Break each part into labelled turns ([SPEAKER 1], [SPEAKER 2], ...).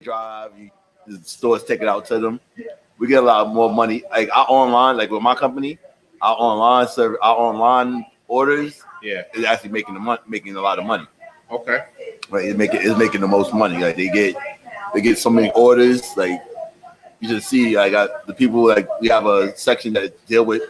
[SPEAKER 1] drive. The stores take it out to them. We get a lot more money. Like our online, like with my company, our online orders
[SPEAKER 2] Yeah.
[SPEAKER 1] is actually making a lot of money.
[SPEAKER 2] Okay.
[SPEAKER 1] Right, it's making the most money. Like they get so many orders. Like you should see, I got the people like we have a section that deal with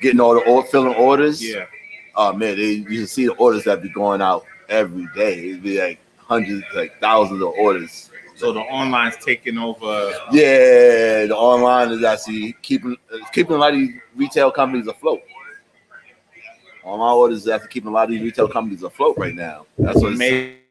[SPEAKER 1] getting all the filling orders.
[SPEAKER 2] Yeah.
[SPEAKER 1] Oh man, you should see the orders that be going out every day. It'd be like hundreds, like thousands of orders.
[SPEAKER 2] So the online's taking over.
[SPEAKER 1] Yeah, the online is actually keeping a lot of these retail companies afloat. Online orders is actually keeping a lot of these retail companies afloat right now. That's what
[SPEAKER 2] Maybe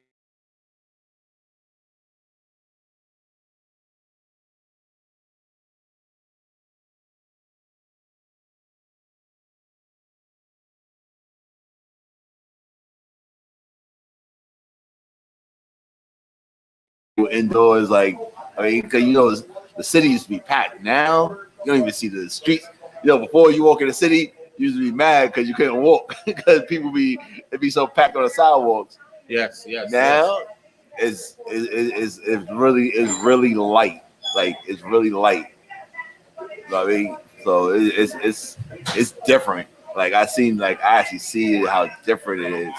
[SPEAKER 1] indoors. Like, I mean, cause the city used to be packed. Now you don't even see the streets. Before you walk in the city, you used to be mad because you couldn't walk because it'd be so packed on the sidewalks.
[SPEAKER 2] yes.
[SPEAKER 1] Now it's really light. Like it's really light. You know what I mean? So it's different. Like I actually see how different it is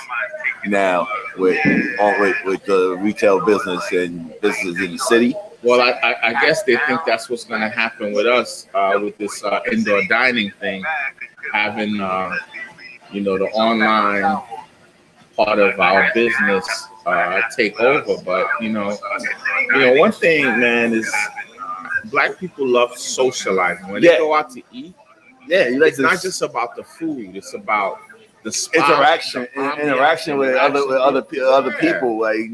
[SPEAKER 1] now with the retail business and businesses in the city.
[SPEAKER 2] Well, I guess they think that's what's going to happen with us with this indoor dining thing, having the online part of our business take over. But one thing, man, is Black people love socializing. When they go out to eat, it's not just about the food; it's about the spot,
[SPEAKER 1] interaction with other people. Like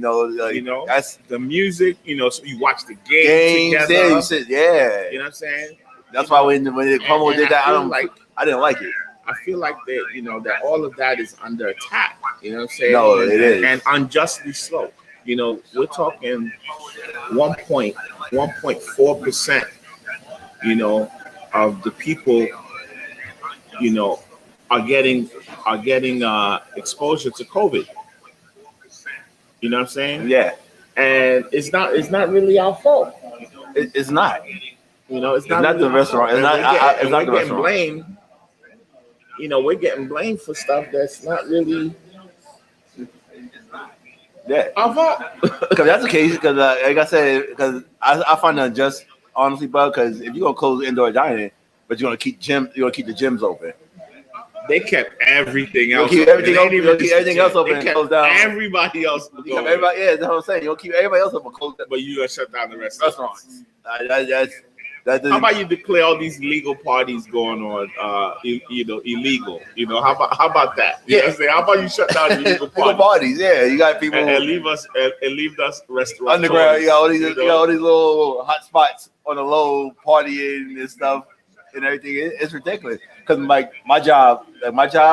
[SPEAKER 1] that's
[SPEAKER 2] the music. So you watch the games together.
[SPEAKER 1] Yeah, you said, yeah.
[SPEAKER 2] You know what I'm saying?
[SPEAKER 1] That's why when the Cuomo did that, I didn't like it.
[SPEAKER 2] I feel like that that all of that is under attack. You know what I'm saying?
[SPEAKER 1] No, it is,
[SPEAKER 2] and unjustly slow. We're talking 1.4%. Of the people, are getting exposure to COVID. You know what I'm saying?
[SPEAKER 1] Yeah.
[SPEAKER 2] And it's not really our fault.
[SPEAKER 1] It's not.
[SPEAKER 2] It's
[SPEAKER 1] not really the restaurant. It's not the restaurant.
[SPEAKER 2] Blamed. We're getting blamed for stuff that's not really.
[SPEAKER 1] Yeah.
[SPEAKER 2] Our fault.
[SPEAKER 1] Because that's the case. Because like I said, because I find that unjust, honestly, bud. Because if you're gonna close indoor dining, but you're gonna keep the gyms open.
[SPEAKER 2] They kept everything else.
[SPEAKER 1] Keep everything open. You keep everything else open and close down.
[SPEAKER 2] Everybody else.
[SPEAKER 1] Everybody, yeah, that's what I'm saying. You'll keep everybody else open, close down.
[SPEAKER 2] But you gonna shut down the restaurants.
[SPEAKER 1] How
[SPEAKER 2] about you declare all these legal parties going on, illegal? How about that? You know what I'm saying? How about you shut down the illegal
[SPEAKER 1] parties? Yeah, you got people
[SPEAKER 2] and leave us restaurants
[SPEAKER 1] underground. You got all these little hot spots on the low partying and stuff and everything. It's ridiculous. Because my job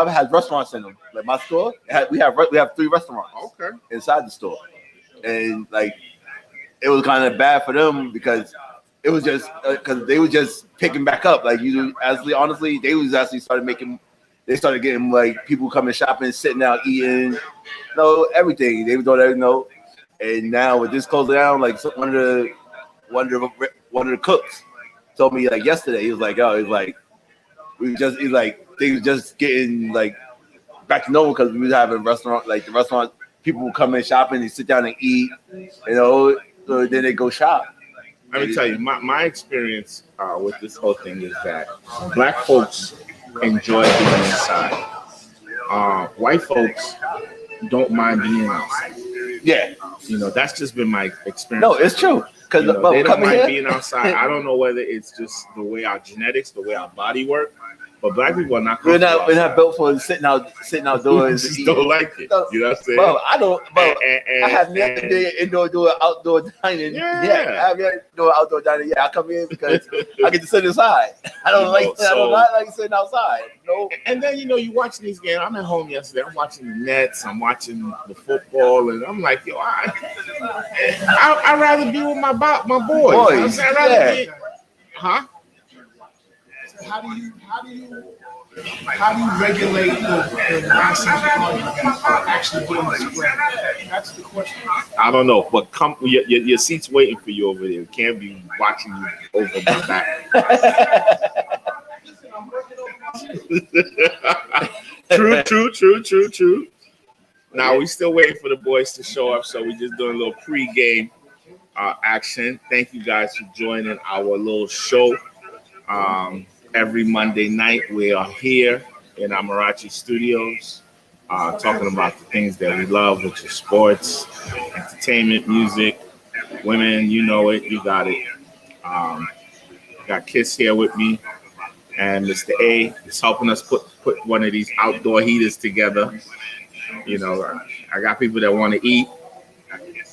[SPEAKER 1] has restaurants in them. Like my store, we have 3 restaurants.
[SPEAKER 2] Okay.
[SPEAKER 1] Inside the store, and it was kind of bad for them because it was just because they were just picking back up. Like honestly, they was actually they started getting like people coming shopping, sitting out eating, everything. They were doing everything, and now with this closing down, like one of the cooks told me like yesterday, he was like, they were just getting like back to normal because we was having the restaurant people would come in shopping and sit down and eat, so then they go shop.
[SPEAKER 2] Let me tell you, my experience with this whole thing is that Black folks enjoy being inside. White folks don't mind being outside.
[SPEAKER 1] Yeah.
[SPEAKER 2] That's just been my experience.
[SPEAKER 1] No, it's true. Because
[SPEAKER 2] they don't mind being outside. I don't know whether it's just the way our genetics, the way our body work, but Black people are not.
[SPEAKER 1] We're not built for sitting outdoors.
[SPEAKER 2] Just don't like it. You know what I'm saying?
[SPEAKER 1] Bro, I don't. Bro, I have never been indoor doing outdoor dining. Yeah, I have never doing outdoor dining. Yeah, I come in because I get to sit inside. I don't like sitting outside. No.
[SPEAKER 2] And then you watching these games. I'm at home yesterday. I'm watching the Nets. I'm watching the football, and I'm like, yo, I'd rather be with my boys. I'd rather be. Huh?
[SPEAKER 3] How do you How do you regulate the masses that are actually getting spread? That's the question.
[SPEAKER 2] I don't know, but come, your seat's waiting for you over there. It can't be watching you over my back. True. Now we still waiting for the boys to show up, so we just doing a little pre-game action. Thank you guys for joining our little show. Every Monday night we are here in Amarachi Studios, talking about the things that we love, which is sports, entertainment, music, women. You know it, you got it. Got Kiss here with me, and Mr. A is helping us put one of these outdoor heaters together. You know, I got people that want to eat,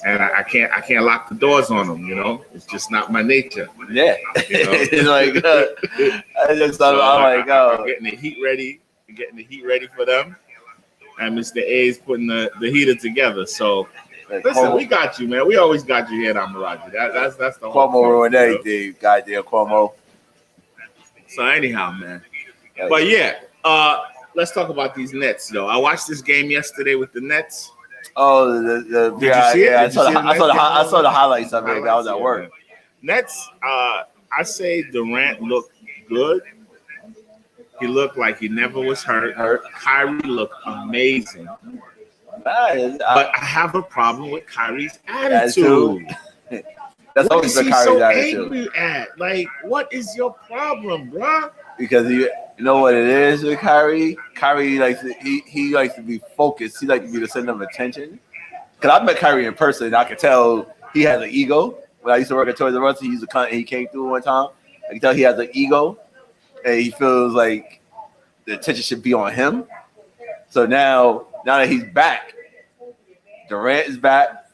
[SPEAKER 2] and I can't lock the doors on them. You know, it's just not my nature.
[SPEAKER 1] Yeah,
[SPEAKER 2] you know?
[SPEAKER 1] it's like I just thought about
[SPEAKER 2] I'm getting the heat ready for them, and Mr. A is putting the heater together. So listen, we got you, man. We always got you here at Amarachi. That's the whole
[SPEAKER 1] Cuomo ruined everything. Goddamn Cuomo.
[SPEAKER 2] So anyhow, man. But yeah, let's talk about these Nets, though. I watched this game yesterday with the Nets.
[SPEAKER 1] Oh,
[SPEAKER 2] Did you see it?
[SPEAKER 1] I saw the highlights of it. I was at work.
[SPEAKER 2] Nets. I say Durant looked good. He looked like he never was hurt. Kyrie looked amazing. But I have a problem with Kyrie's attitude.
[SPEAKER 1] That's always the Kyrie's attitude.
[SPEAKER 2] Angry at? Like, what is your problem, bro?
[SPEAKER 1] Because you know what it is with Kyrie? Kyrie likes he likes to be focused. He likes to be the center of attention. Because I met Kyrie in person, and I could tell he has an ego. When I used to work at Toys R Us, he came through one time. I can tell he has an ego, and he feels like the attention should be on him. So now that he's back, Durant is back,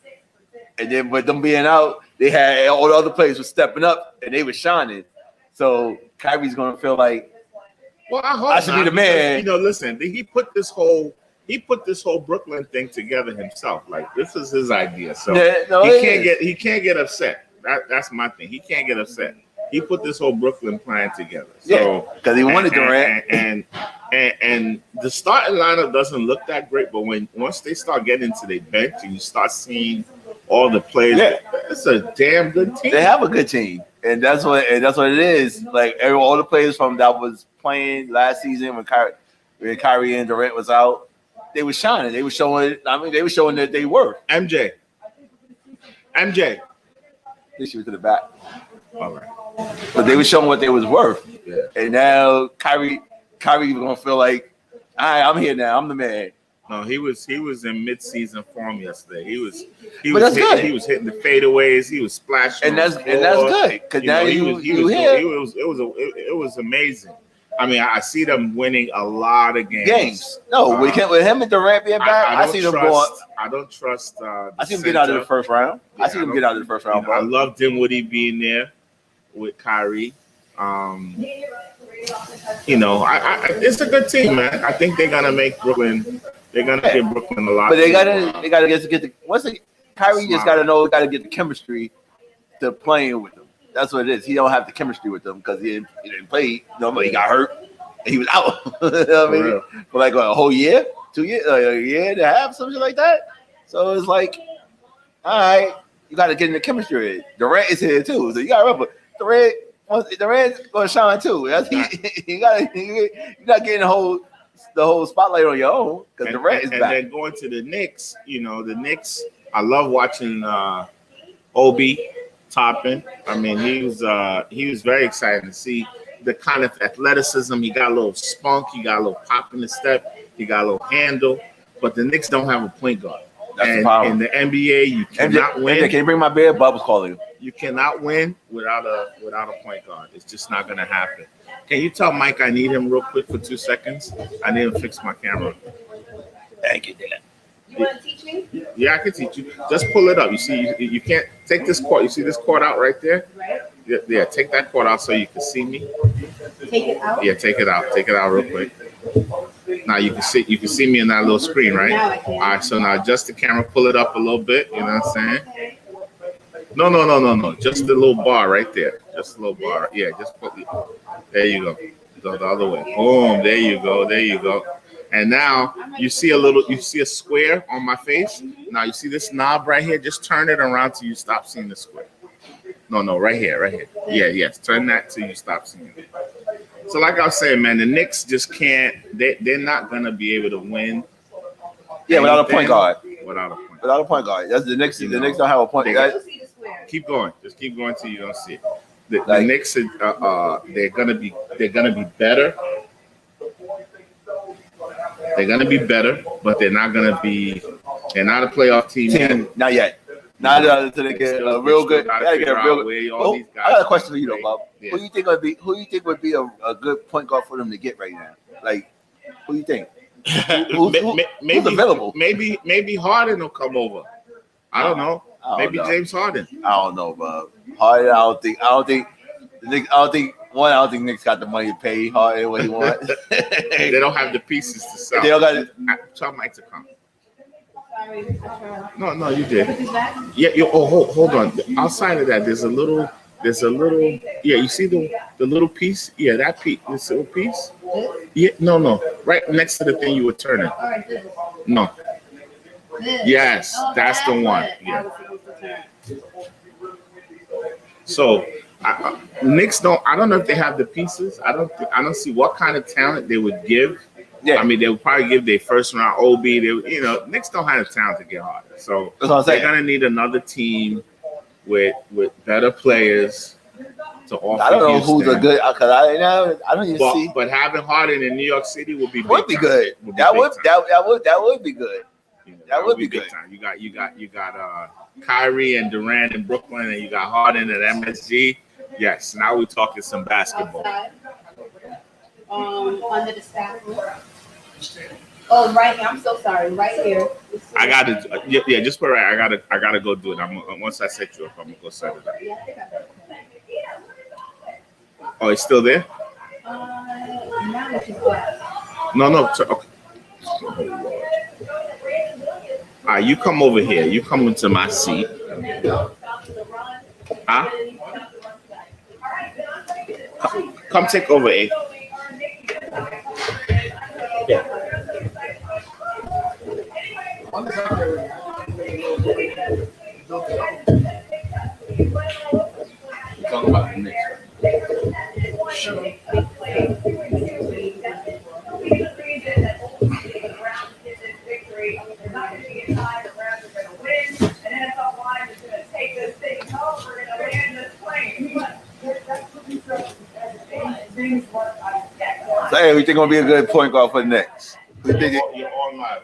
[SPEAKER 1] and then with them being out, they had all the other players were stepping up, and they were shining. So Kyrie's gonna feel like,
[SPEAKER 2] well,
[SPEAKER 1] I should be the man.
[SPEAKER 2] You know, listen, he put this whole Brooklyn thing together himself. Like, this is his idea. So he can't get upset. That's my thing. He can't get upset. He put this whole Brooklyn plan together. So
[SPEAKER 1] because he wanted Durant,
[SPEAKER 2] and the starting lineup doesn't look that great, but once they start getting into their bench and you start seeing all the players, it's a damn good team.
[SPEAKER 1] They have a good team, and that's what it is. Like all the players from that was playing last season when Kyrie and Durant was out, they were shining. They were showing. They were showing that they were.
[SPEAKER 2] MJ.
[SPEAKER 1] This year to the back.
[SPEAKER 2] All right.
[SPEAKER 1] But they were showing what they was worth.
[SPEAKER 2] Yeah.
[SPEAKER 1] And now Kyrie was gonna feel like, all right, I'm here now. I'm the man.
[SPEAKER 2] No, he was in mid-season form yesterday. He was
[SPEAKER 1] good.
[SPEAKER 2] He was hitting the fadeaways. He was splashing.
[SPEAKER 1] And that's good because now
[SPEAKER 2] it was amazing. I mean, I see them winning a lot of games.
[SPEAKER 1] No, with him and Durant being back, I see them going.
[SPEAKER 2] I don't trust.
[SPEAKER 1] I see them get out of the first round.
[SPEAKER 2] Yeah,
[SPEAKER 1] I see them get out of the first round.
[SPEAKER 2] I love Dinwiddie being there with Kyrie. You know, it's a good team, man. I think they're gonna make Brooklyn. They're gonna give Brooklyn a lot.
[SPEAKER 1] But they gotta get the Kyrie just gotta get the chemistry to playing with them. That's what it is. He don't have the chemistry with them because he didn't play. Nobody got hurt and he was out. You know what I mean? For like a whole year, 2 years, a year and a half, something like that. So it's like, all right, you got to get in the chemistry. Durant is here too, so you got to remember Durant's gonna shine too. You're not getting the whole spotlight on your own because Durant is back.
[SPEAKER 2] And then going to the Knicks, you know, the Knicks. I love watching Obi Toppin. I mean, he was very exciting to see the kind of athleticism. He got a little spunk. He got a little pop in the step. He got a little handle. But the Knicks don't have a point guard.
[SPEAKER 1] That's the problem.
[SPEAKER 2] In the NBA, you cannot win.
[SPEAKER 1] MJ, can you bring my beer? Bubba's calling you.
[SPEAKER 2] You cannot win without a point guard. It's just not going to happen. Can you tell Mike I need him real quick for 2 seconds? I need him to fix my camera.
[SPEAKER 1] Thank you, Dad.
[SPEAKER 4] You want to teach me?
[SPEAKER 2] Yeah, I can teach you. Just pull it up. You see, you can't take this cord. You see this cord out right there?
[SPEAKER 4] Right.
[SPEAKER 2] Yeah, take that cord out so you can see me.
[SPEAKER 4] Take it out?
[SPEAKER 2] Yeah, take it out. Take it out real quick. Now you can see me in that little screen, right?
[SPEAKER 4] Now I can.
[SPEAKER 2] All right, so now adjust the camera, pull it up a little bit. You know what I'm saying? No. Just the little bar right there. Just a little bar. Yeah, just put it. There you go. The other way. Boom. There you go. There you go. And now you see a square on my face. Now you see this knob right here. Just turn it around till you stop seeing the square. No, right here. Yeah, yes. Turn that till you stop seeing it. So like I was saying, man, the Knicks just can't. They're not gonna be able to win.
[SPEAKER 1] Yeah, without a point guard.
[SPEAKER 2] Without a point.
[SPEAKER 1] Without a point guard. That's the Knicks. The Knicks don't have a point
[SPEAKER 2] They-
[SPEAKER 1] guard.
[SPEAKER 4] You'll see the square.
[SPEAKER 2] Keep going. Just keep going till you don't see it. The
[SPEAKER 1] Like-
[SPEAKER 2] Knicks are they're gonna be better. They're gonna be better, but they're not a playoff team yet.
[SPEAKER 1] Not yet. Not until they get a real good.
[SPEAKER 2] Gotta
[SPEAKER 1] Gotta get a
[SPEAKER 2] figure
[SPEAKER 1] real
[SPEAKER 2] out where
[SPEAKER 1] good.
[SPEAKER 2] all
[SPEAKER 1] Oh,
[SPEAKER 2] these guys
[SPEAKER 1] I got a
[SPEAKER 2] are.
[SPEAKER 1] question for you though, Bob.
[SPEAKER 2] Yeah.
[SPEAKER 1] Who you think would be a good point guard for them to get right now? Like, who you think? Who's available?
[SPEAKER 2] Maybe Harden will come over. I don't know.
[SPEAKER 1] I don't
[SPEAKER 2] Maybe
[SPEAKER 1] know.
[SPEAKER 2] James Harden.
[SPEAKER 1] I don't know, Bob. Harden, I don't think the Knicks. I don't think Knicks got the money to pay Harden what he wants.
[SPEAKER 2] They don't have the pieces to sell.
[SPEAKER 1] They don't got it.
[SPEAKER 2] Tell Mike to come.
[SPEAKER 4] Sorry, I tried.
[SPEAKER 2] No, you did.
[SPEAKER 4] Put this back.
[SPEAKER 2] Yeah. Hold on. Outside of that, there's a little. Yeah, you see the little piece. Yeah, that piece. This little piece. Yeah. No. Right next to the thing you were turning.
[SPEAKER 4] All right, this.
[SPEAKER 2] No.
[SPEAKER 4] This.
[SPEAKER 2] Yes, that's the one.
[SPEAKER 4] it.
[SPEAKER 2] Yeah.
[SPEAKER 4] I was supposed to turn.
[SPEAKER 2] So Knicks don't. I don't know if they have the pieces. I don't see what kind of talent they would give.
[SPEAKER 1] Yeah,
[SPEAKER 2] I mean, they would probably give their first round OB. Knicks don't have the talent to get harder. So
[SPEAKER 1] that's what I'm
[SPEAKER 2] they're
[SPEAKER 1] saying.
[SPEAKER 2] gonna need another team with better players to offer.
[SPEAKER 1] I don't know who's a
[SPEAKER 2] Houston.
[SPEAKER 1] good because I don't even see.
[SPEAKER 2] But having Harden in New York City would be
[SPEAKER 1] Would be
[SPEAKER 2] big time.
[SPEAKER 1] good.
[SPEAKER 2] Would be
[SPEAKER 1] That
[SPEAKER 2] big
[SPEAKER 1] would
[SPEAKER 2] time.
[SPEAKER 1] that would be good. That would be
[SPEAKER 2] big
[SPEAKER 1] good.
[SPEAKER 2] time. You got Kyrie and Durant in Brooklyn, and you got Harden at MSG. Yes, now we're talking some basketball.
[SPEAKER 4] Outside. Under the staff room. Oh, right here. I'm so sorry. Right here.
[SPEAKER 2] I gotta, yeah, just put it right. I gotta go do it. Once I set you up, I'm gonna go set it up.
[SPEAKER 4] Yeah, I think I got it.
[SPEAKER 2] Oh, it's still there?
[SPEAKER 4] Now that you've got.
[SPEAKER 2] No. Okay. All right, you come over here. You come into my seat. Huh? Come take over, A. Talk about the Knicks.
[SPEAKER 1] So, hey, we think gonna be a good point guard for the Knicks. We think it,
[SPEAKER 2] You're on live,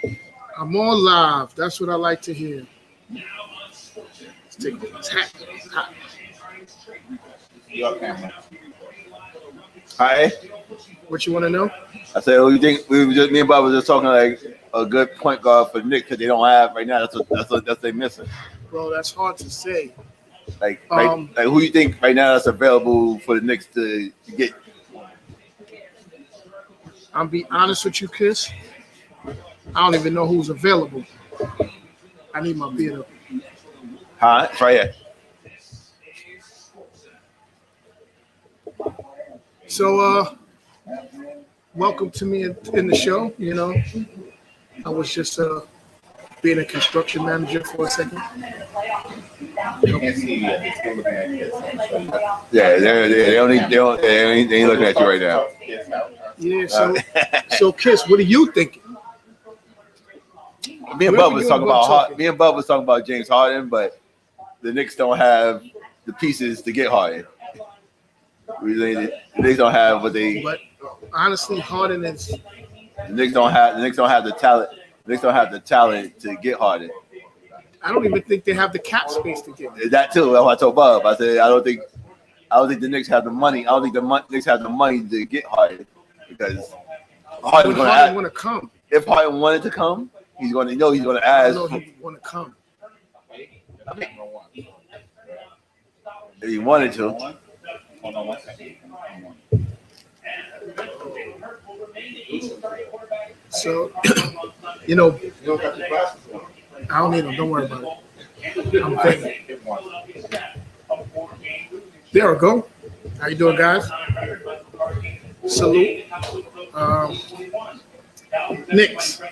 [SPEAKER 2] A.
[SPEAKER 3] I'm on live. That's what I like to hear. Let's take a tap.
[SPEAKER 2] Your camera.
[SPEAKER 1] Hi.
[SPEAKER 3] What you want to know?
[SPEAKER 1] I said, who you think? Me and Bob was just talking like a good point guard for the Knicks because they don't have right now. That's they missing.
[SPEAKER 3] Bro, that's hard to say.
[SPEAKER 1] Like
[SPEAKER 3] Um,
[SPEAKER 1] who you think right now that's available for the Knicks to get?
[SPEAKER 3] I'll be honest with you, Kiss. I don't even know who's available. I need my beard up.
[SPEAKER 1] Huh? It's right here.
[SPEAKER 3] So, welcome to me in the show. You know, I was just being a construction manager for a second.
[SPEAKER 2] You can't see you yet. They're still looking at you.
[SPEAKER 1] Yeah, they ain't looking at you right now.
[SPEAKER 3] Yeah. So Kiss, what are you thinking?
[SPEAKER 1] Me and
[SPEAKER 3] Where
[SPEAKER 1] Bub
[SPEAKER 3] were
[SPEAKER 1] was
[SPEAKER 3] you
[SPEAKER 1] talking
[SPEAKER 3] and
[SPEAKER 1] about
[SPEAKER 3] Bub talking?
[SPEAKER 1] Me and Bub was talking about James Harden, but the Knicks don't have the pieces to get Harden. The Knicks don't have what they.
[SPEAKER 3] But honestly, Harden is.
[SPEAKER 1] The Knicks don't have the talent. The Knicks don't have the talent to get Harden.
[SPEAKER 3] I don't even think they have the cap space to get him.
[SPEAKER 1] That too. That's what I told Bub. I said I don't think the Knicks have the money. I don't think the Knicks have the money to get Harden because Harden's
[SPEAKER 3] Would
[SPEAKER 1] gonna
[SPEAKER 3] Harden
[SPEAKER 1] ask,
[SPEAKER 3] want to come?
[SPEAKER 1] if Harden wanted to come, he's gonna
[SPEAKER 3] I
[SPEAKER 1] ask.
[SPEAKER 3] don't know he would want to come.
[SPEAKER 1] If he wanted to.
[SPEAKER 2] Hold on 1 second.
[SPEAKER 3] So, you know, I don't need them. Don't worry about it. I'm thinking. There we go. How you doing, guys? salute. Knicks.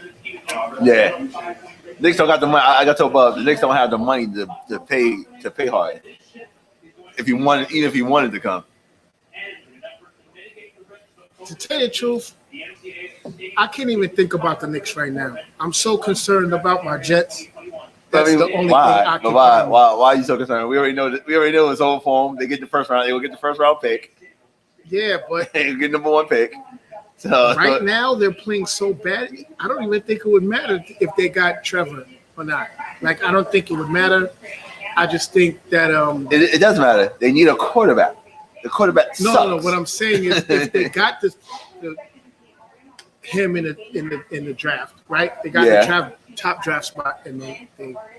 [SPEAKER 1] Yeah. Knicks don't got the money. I got told about the Knicks don't have the money to pay hard. Even if he wanted to come.
[SPEAKER 3] To tell you the truth, I can't even think about the Knicks right now. I'm so concerned about my Jets. That's the only thing I can.
[SPEAKER 1] Why are you so concerned? We already know that. We already know it's over for them. They get the first round. They will get the first round pick.
[SPEAKER 3] Yeah, but
[SPEAKER 1] They get number 1 pick. So
[SPEAKER 3] right now they're playing so bad. I don't even think it would matter if they got Trevor or not. Like, I don't think it would matter. I just think that
[SPEAKER 1] it doesn't matter. They need a quarterback. The quarterback sucks.
[SPEAKER 3] No. What I'm saying is, if they got him in the draft, right? They got the top draft spot, and they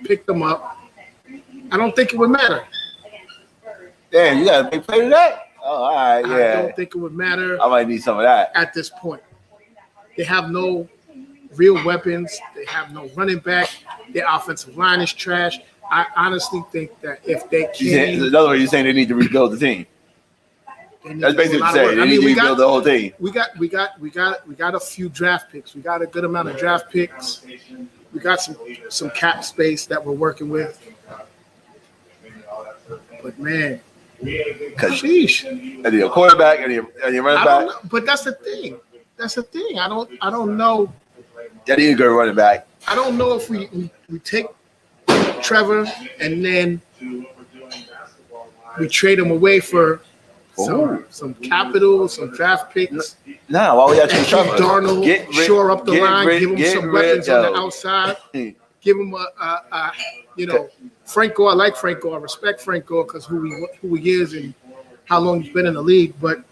[SPEAKER 3] picked him up. I don't think it would matter.
[SPEAKER 1] Damn, you got a big play to that? Oh, all right, yeah.
[SPEAKER 3] I don't think it would matter.
[SPEAKER 1] I might need some of that
[SPEAKER 3] at this point. They have no real weapons. They have no running back. Their offensive line is trash. I honestly think that if they can,
[SPEAKER 1] in other words, you're saying they need to rebuild the team. That's basically what you're saying. They need to rebuild the whole team.
[SPEAKER 3] We got a few draft picks. We got a good amount of draft picks. We got some cap space that we're working with. But man, sheesh.
[SPEAKER 1] I need a quarterback. I need a running back.
[SPEAKER 3] But that's the thing. I don't know.
[SPEAKER 1] I need a good running back.
[SPEAKER 3] I don't know if we take Trevor and then we trade him away for some capital, some draft picks.
[SPEAKER 1] Nah, why we got to Trevor?
[SPEAKER 3] Darnold, shore up the line, give him some weapons on the outside. Give him a Franco. I like Franco. I respect Franco because who he is and how long he's been in the league. But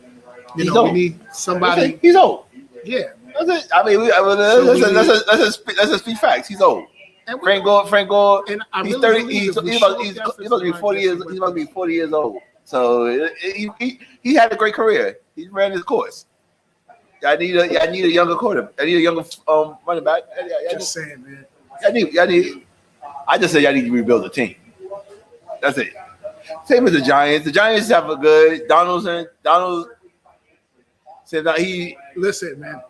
[SPEAKER 3] we need somebody.
[SPEAKER 1] He's old.
[SPEAKER 3] Yeah.
[SPEAKER 1] That's it. I mean, let's just speak facts. He's old. Franco.
[SPEAKER 3] And
[SPEAKER 1] he's 30. He's about to be 40 years. He's about to be 40 years old. So he had a great career. He ran his course. I need a younger quarterback. I need a younger running back.
[SPEAKER 3] Just saying, man.
[SPEAKER 1] I just say I need to rebuild the team. That's it. Same as the Giants. The Giants have a good Donald said that he.
[SPEAKER 3] Listen, man.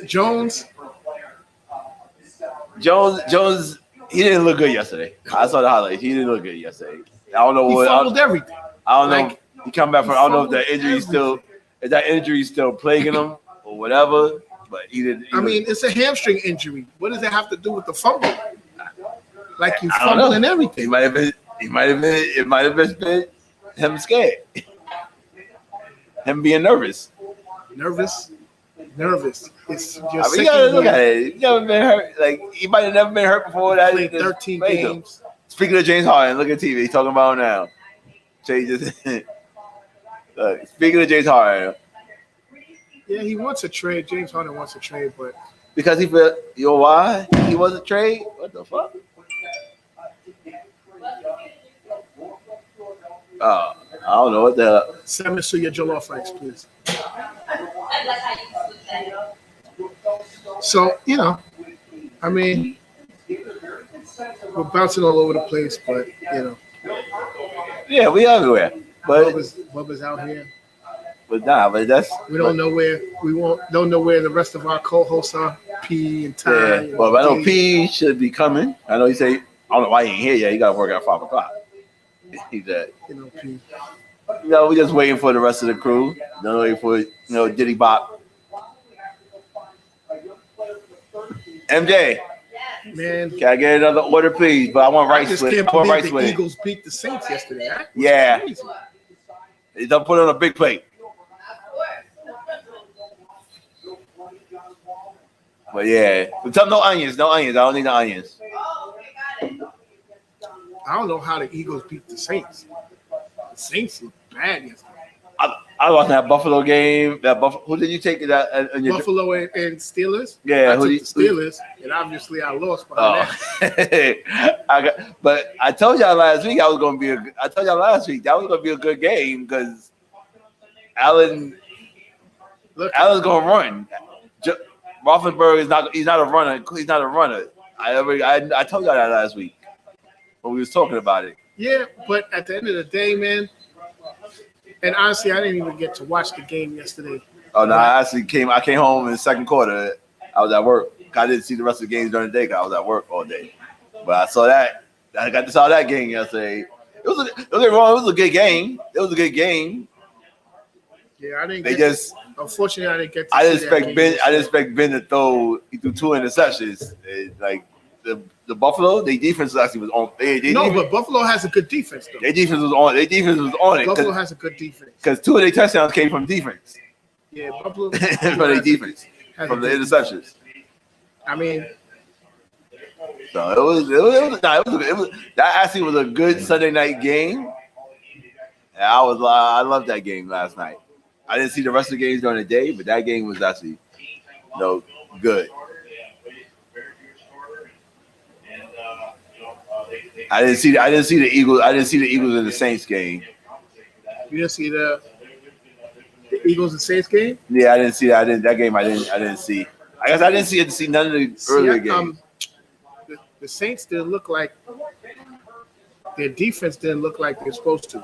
[SPEAKER 3] Jones.
[SPEAKER 1] He didn't look good yesterday. I saw the highlights. He didn't look good yesterday. I don't know
[SPEAKER 3] he
[SPEAKER 1] what.
[SPEAKER 3] Fumbled everything.
[SPEAKER 1] I don't know. He come back from. I don't know if that injury still plaguing him or whatever. But he didn't.
[SPEAKER 3] It's a hamstring injury. What does it have to do with the fumble? Like you fumbled and everything.
[SPEAKER 1] It might have been him scared. Him being nervous.
[SPEAKER 3] Nervous. It's just.
[SPEAKER 1] You gotta look at it. He never been hurt. Like he might have never been hurt before. That
[SPEAKER 3] played 13 games.
[SPEAKER 1] Speaking of James Harden, look at TV. He's talking about him now. Speaking of James Harden.
[SPEAKER 3] Yeah, he wants a trade. James Harden wants a trade, but
[SPEAKER 1] because he felt, why he wants a trade? What the fuck? I don't know what the hell.
[SPEAKER 3] Send us to your jollof rice, please. So, we're bouncing all over the place, but,
[SPEAKER 1] Yeah, we everywhere. But
[SPEAKER 3] Bubba's out here.
[SPEAKER 1] But that's
[SPEAKER 3] we don't know where don't know where the rest of our co-hosts are. P and Ty.
[SPEAKER 1] Yeah, well, I know P should be coming. I know he say I don't know why he ain't here yet. He got to work at 5 o'clock. He said,
[SPEAKER 3] P.
[SPEAKER 1] We just waiting for the rest of the crew. Don't waiting for Diddy Bop. MJ,
[SPEAKER 3] man,
[SPEAKER 1] can I get another order, please? But I want rice with it. I want rice with it.
[SPEAKER 3] Eagles beat the Saints yesterday.
[SPEAKER 1] Yeah, don't put it on a big plate. But yeah, no onions. I don't need the onions.
[SPEAKER 3] I don't know how the Eagles beat the Saints. The Saints look bad yesterday.
[SPEAKER 1] I lost that Buffalo game. Who did you take that?
[SPEAKER 3] Buffalo and Steelers.
[SPEAKER 1] Yeah,
[SPEAKER 3] I took the Steelers, and obviously I lost by
[SPEAKER 1] that. But I told y'all last week I told y'all last week that was gonna be a good game because Allen's gonna run. Roethlisberger is not. He's not a runner. He's not a runner. I told y'all that last week when we was talking about it.
[SPEAKER 3] Yeah, but at the end of the day, man. And honestly, I didn't even get to watch the game yesterday.
[SPEAKER 1] Oh no, I came home in the second quarter. I was at work. I didn't see the rest of the games during the day because I was at work all day. But I saw that. I got to saw that game yesterday. It was a good game. It was a good game.
[SPEAKER 3] Yeah, I didn't. Unfortunately, I didn't get.
[SPEAKER 1] I didn't expect Ben to throw. He threw 2 interceptions. Like the Buffalo, their defense actually was on.
[SPEAKER 3] But Buffalo has a good defense though.
[SPEAKER 1] Their defense was on. Their defense was on it.
[SPEAKER 3] Buffalo has a good defense
[SPEAKER 1] because 2 of their touchdowns came from defense.
[SPEAKER 3] Yeah, Buffalo
[SPEAKER 1] from their defense, from the interceptions.
[SPEAKER 3] I mean,
[SPEAKER 1] so it was that actually was a good Sunday night game. And I loved that game last night. I didn't see the rest of the games during the day, but that game was actually good. I didn't see the Eagles. I didn't see the Eagles in the Saints game.
[SPEAKER 3] You didn't see the Eagles and Saints game?
[SPEAKER 1] Yeah, I didn't see that. That game I didn't see. I guess I didn't see none of the earlier games.
[SPEAKER 3] The Saints didn't look like their defense didn't look like they're supposed to.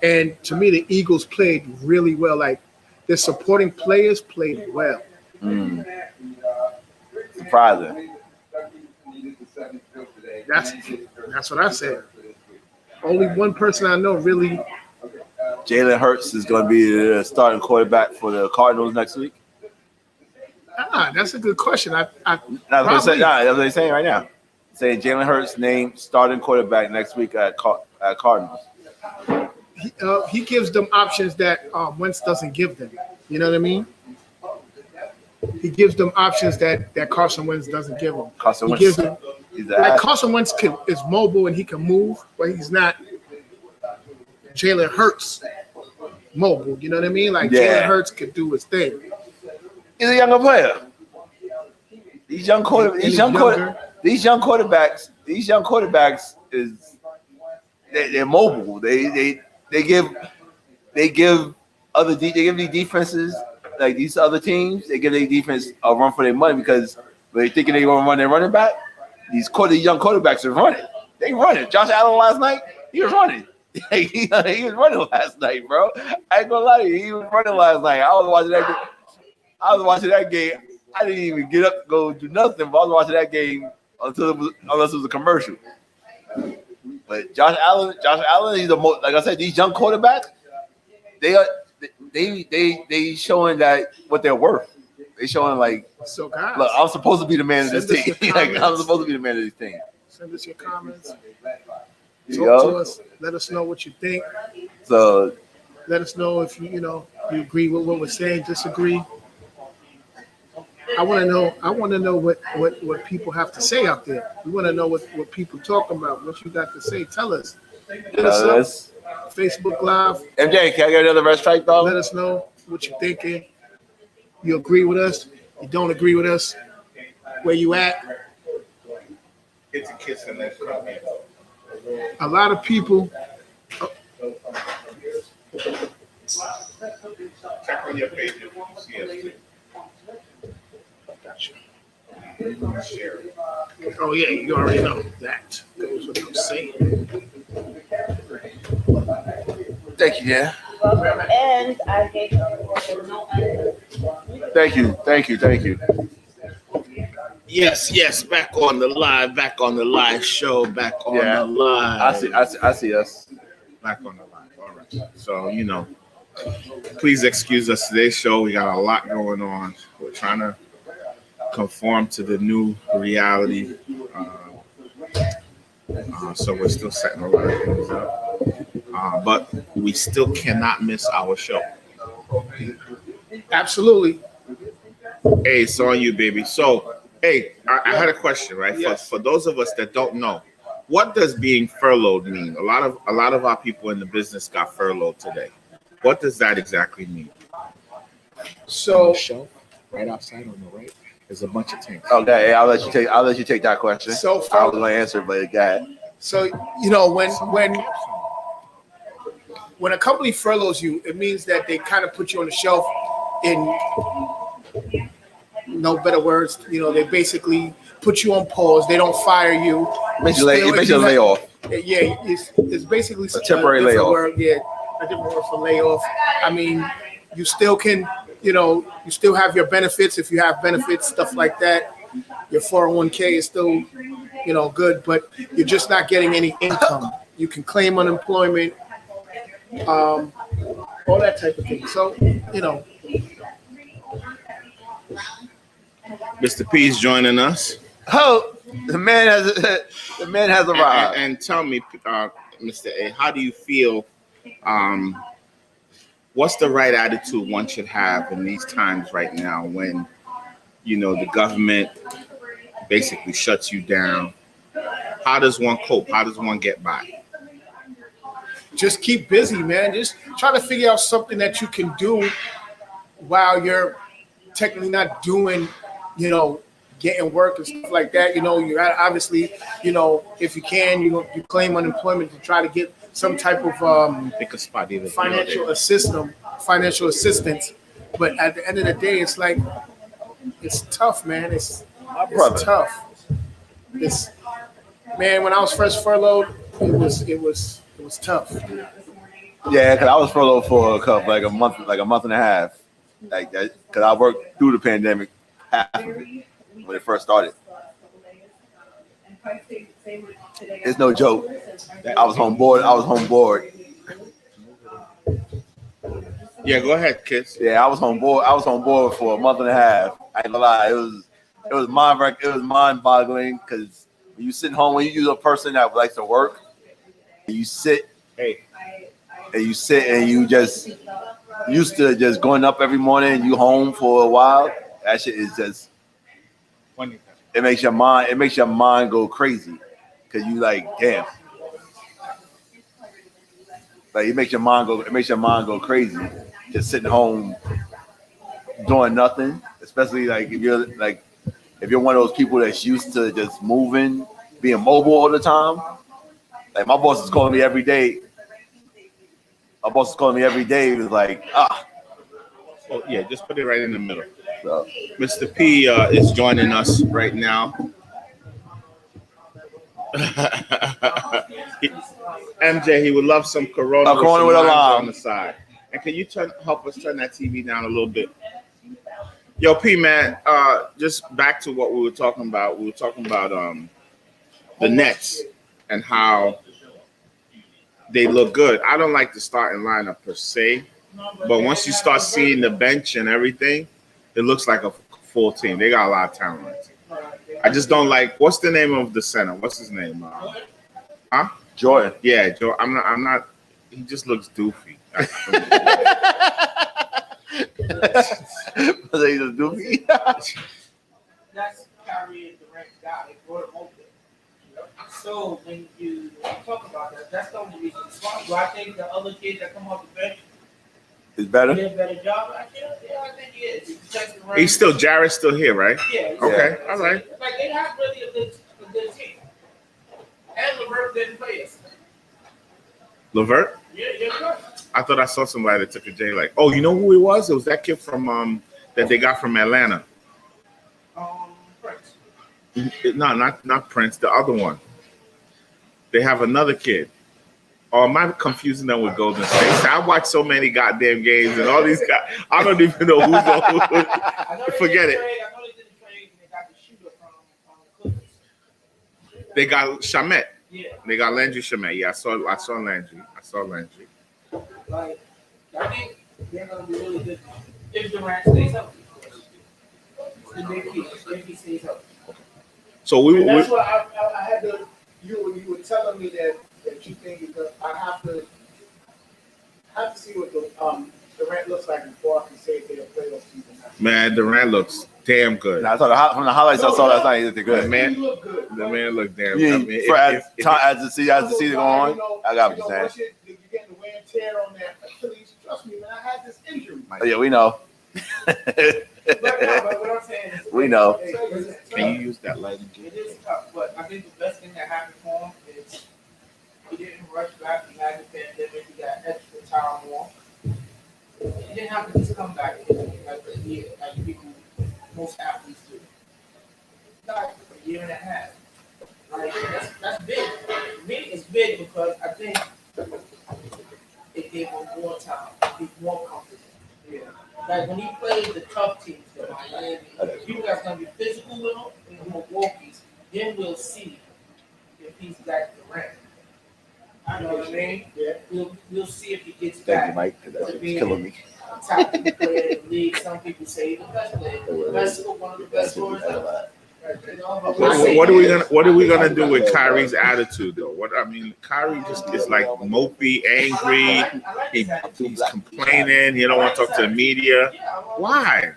[SPEAKER 3] And to me, the Eagles played really well. Like their supporting players played well.
[SPEAKER 1] Surprising.
[SPEAKER 3] That's what I said. Only one person I know really.
[SPEAKER 1] Jalen Hurts is going to be the starting quarterback for the Cardinals next week.
[SPEAKER 3] That's a good question.
[SPEAKER 1] That's what they're saying right now. Saying Jalen Hurts named starting quarterback next week at Cardinals.
[SPEAKER 3] He gives them options that Wentz doesn't give them. You know what I mean? He gives them options that Carson Wentz doesn't give them. Carson Wentz is mobile and he can move, but he's not Jalen Hurts mobile. You know what I mean? Like Jalen Hurts could do his thing.
[SPEAKER 1] He's a younger player. These young quarterbacks they're mobile. They give these defenses like these other teams. They give their defense a run for their money because they're thinking they're going to run their running back. These young quarterbacks are running. They running. Josh Allen last night, he was running. He was running last night, bro. I ain't gonna lie to you. He was running last night. I was watching that game. I didn't even get up to go do nothing, but I was watching that game unless it was a commercial. But Josh Allen, he's the most, like I said, these young quarterbacks, they showing that what they're worth. They showing like,
[SPEAKER 3] so guys,
[SPEAKER 1] look, I'm supposed to be the man of this team. I'm supposed to be the man of this team.
[SPEAKER 3] Send us your comments. Talk to us. Let us know what you think.
[SPEAKER 1] So
[SPEAKER 3] let us know if you agree with what we're saying, disagree. I want to know what people have to say out there. We want to know what people talking about. What you got to say? Tell us. Facebook Live.
[SPEAKER 1] MJ, can I get another red stripe though?
[SPEAKER 3] Let us know what you're thinking. You agree with us? You don't agree with us? Where you at?
[SPEAKER 2] It's a kiss and that's
[SPEAKER 3] a lot of people.
[SPEAKER 2] Check on your page if you see it.
[SPEAKER 3] Gotcha. Oh yeah, you already know that goes without saying.
[SPEAKER 1] Thank you, yeah.
[SPEAKER 4] And I gave no
[SPEAKER 1] Thank you.
[SPEAKER 2] Yes. Back on the live show. Back on the live.
[SPEAKER 1] I see us.
[SPEAKER 2] Back on the live. All right. So please excuse us today's show. We got a lot going on. We're trying to conform to the new reality. So we're still setting a lot of things up. But we still cannot miss our show.
[SPEAKER 3] Absolutely.
[SPEAKER 2] Hey, it's on you, baby. So, hey, I had a question, right?
[SPEAKER 3] Yes.
[SPEAKER 2] For those of us that don't know, what does being furloughed mean? A lot of our people in the business got furloughed today. What does that exactly mean?
[SPEAKER 3] So,
[SPEAKER 2] shelf right outside on the right, there's a bunch of tanks.
[SPEAKER 1] Okay, I'll let you take that question.
[SPEAKER 3] So
[SPEAKER 1] I was going to answer, but go ahead.
[SPEAKER 3] So when a company furloughs you, it means that they kind of put you on the shelf. In no better words, they basically put you on pause. They don't fire you.
[SPEAKER 1] It makes you a layoff.
[SPEAKER 3] Yeah, it's basically
[SPEAKER 1] a temporary layoff.
[SPEAKER 3] A different word for layoff. I mean, you still can you know, you still have your benefits if you have benefits, stuff like that. Your 401k is still, you know, good, but you're just not getting any income. You can claim unemployment, all that type of thing. So, you know,
[SPEAKER 2] Mr. P is joining us.
[SPEAKER 1] Oh, the man has arrived.
[SPEAKER 2] And tell me, Mr. A, how do you feel? What's the right attitude one should have in these times right now when, you know, the government basically shuts you down? How does one cope? How does one get by?
[SPEAKER 3] just keep busy, man. Just try to figure out something that you can do while you're technically not doing, you know, getting work and stuff like that. You know, you got obviously, you know, if you can, you claim unemployment to try to get some type of
[SPEAKER 2] Pick a spot either.
[SPEAKER 3] financial assistance. But at the end of the day, it's like it's tough, man. It's tough. It's man. When I was first furloughed, it was tough.
[SPEAKER 1] Yeah, because I was furloughed for like a month and a half, like that. Because I worked through the pandemic, half of it, when it first started. It's no joke. I was home bored.
[SPEAKER 2] Yeah, go ahead, kids.
[SPEAKER 1] Yeah, I was home bored for a month and a half. I ain't gonna lie. It was mind-boggling because when you sit home, when you're a person that likes to work, you sit.
[SPEAKER 2] Hey.
[SPEAKER 1] And you just used to just going up every morning and you home for a while. That shit is just it makes your mind go crazy because you like damn. Like it makes your mind go crazy just sitting home doing nothing. Especially like if you're one of those people that's used to just moving, being mobile all the time. Like my boss is calling me every day. He was like,
[SPEAKER 2] Oh, yeah, just put it right in the middle.
[SPEAKER 1] So.
[SPEAKER 2] Mr. P is joining us right now. MJ, he would love some Corona, with some
[SPEAKER 1] with a
[SPEAKER 2] limes
[SPEAKER 1] lime
[SPEAKER 2] on the side. And can you help us turn that TV down a little bit? Yo, P, man, just back to what we were talking about. We were talking about the Nets and how they look good. I don't like the starting lineup per se, but once you start seeing the bench and everything, it looks like a full team. They got a lot of talent. I just don't like. What's the name of the center? What's his name?
[SPEAKER 1] Jordan.
[SPEAKER 2] Yeah, Joe. I'm not. He just looks doofy.
[SPEAKER 1] He's just doofy.
[SPEAKER 5] That's Kyrie Durant guy. They brought him over. So when you talk about that, that's the only reason. Do I think the other kids that come off the bench
[SPEAKER 1] Is better?
[SPEAKER 5] did a better job? I think he is.
[SPEAKER 2] He's still Jarrett's still here, right?
[SPEAKER 5] Yeah.
[SPEAKER 2] Okay. All right.
[SPEAKER 5] Like they have really a good team. And LeVert didn't play yesterday.
[SPEAKER 2] LeVert?
[SPEAKER 5] Yeah, right.
[SPEAKER 2] I thought I saw somebody that took a J. Like, oh, you know who he was? It was that kid from that they got from Atlanta.
[SPEAKER 5] Prince.
[SPEAKER 2] No, not Prince. The other one. They have another kid. Or am I confusing them with Golden State? I watch so many goddamn games and all these guys. I don't even know who's on. Forget it.
[SPEAKER 5] I know they did a trade and they got the shooter from the Clippers.
[SPEAKER 2] They got Shamet.
[SPEAKER 5] Yeah.
[SPEAKER 2] They got Landry Shamet. Yeah, I saw Landry.
[SPEAKER 5] Like, I think they're going to be really good if Durant stays healthy. If he stays healthy.
[SPEAKER 2] So
[SPEAKER 3] And that's what I had to. You were telling me that you think I have to see what the Durant looks like before I can say if they're a playoff season.
[SPEAKER 2] Man, Durant looks damn good.
[SPEAKER 1] And I saw from the highlights I saw last night. He looked good.
[SPEAKER 2] The man,
[SPEAKER 3] He looked good.
[SPEAKER 2] the man looked damn
[SPEAKER 1] Yeah,
[SPEAKER 2] good.
[SPEAKER 1] as the season go on, I got what you're saying.
[SPEAKER 3] You're getting the wear and tear on that Achilles. Trust me, man. I had this injury.
[SPEAKER 1] Yeah, we know.
[SPEAKER 5] But what I'm saying is,
[SPEAKER 1] We know.
[SPEAKER 2] Can you use that lighting?
[SPEAKER 5] It is tough, but I think the best thing that happened for him is he didn't rush back. He had the pandemic. He got extra time off. He didn't have to just come back like a year, like people, most athletes do. Got a year and a half. Like that's big. For me, it's big because I think it gave him more time. He's more comfortable. Yeah. Like like when he played the tough teams, the Miami, people that's gonna be physical with him, and the Milwaukee's, then we'll see if he's back to rank. You know what I mean?
[SPEAKER 3] Yeah.
[SPEAKER 5] We'll see if he gets
[SPEAKER 1] Thank
[SPEAKER 5] back.
[SPEAKER 1] you, Mike, because that's
[SPEAKER 5] to
[SPEAKER 1] what's
[SPEAKER 5] being
[SPEAKER 1] killing me.
[SPEAKER 5] top player in the league. Some people say he's the best player. One of the best scorers ever. You know, but we'll see.
[SPEAKER 2] What are we gonna do with Kyrie's attitude though? Kyrie just is like mopey, angry. He's complaining. He don't want to talk to the media. Why?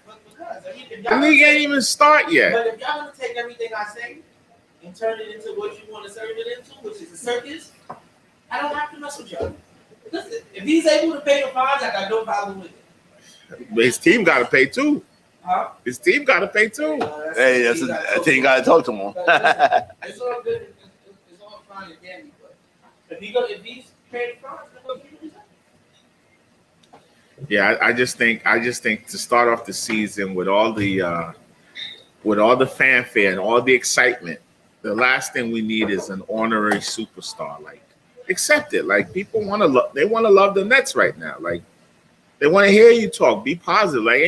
[SPEAKER 2] The league ain't even start yet.
[SPEAKER 5] But if y'all gonna take everything I say and turn it into what you want to turn it into, which is a circus, I don't have to mess with y'all. Listen, if he's able to pay the fines, I got no problem with it.
[SPEAKER 2] But his team got to pay too.
[SPEAKER 5] Huh?
[SPEAKER 2] His team got to pay too.
[SPEAKER 1] Hey, that's a thing you gotta talk to him.
[SPEAKER 5] It's all good. It's all fine and dandy, but if he's paying the fines, then what can you do?
[SPEAKER 2] Yeah, I just think to start off the season with all the fanfare and all the excitement, the last thing we need is an honorary superstar. Like, accept it. Like, people want to love the Nets right now. Like, they want to hear you talk. Be positive. Like,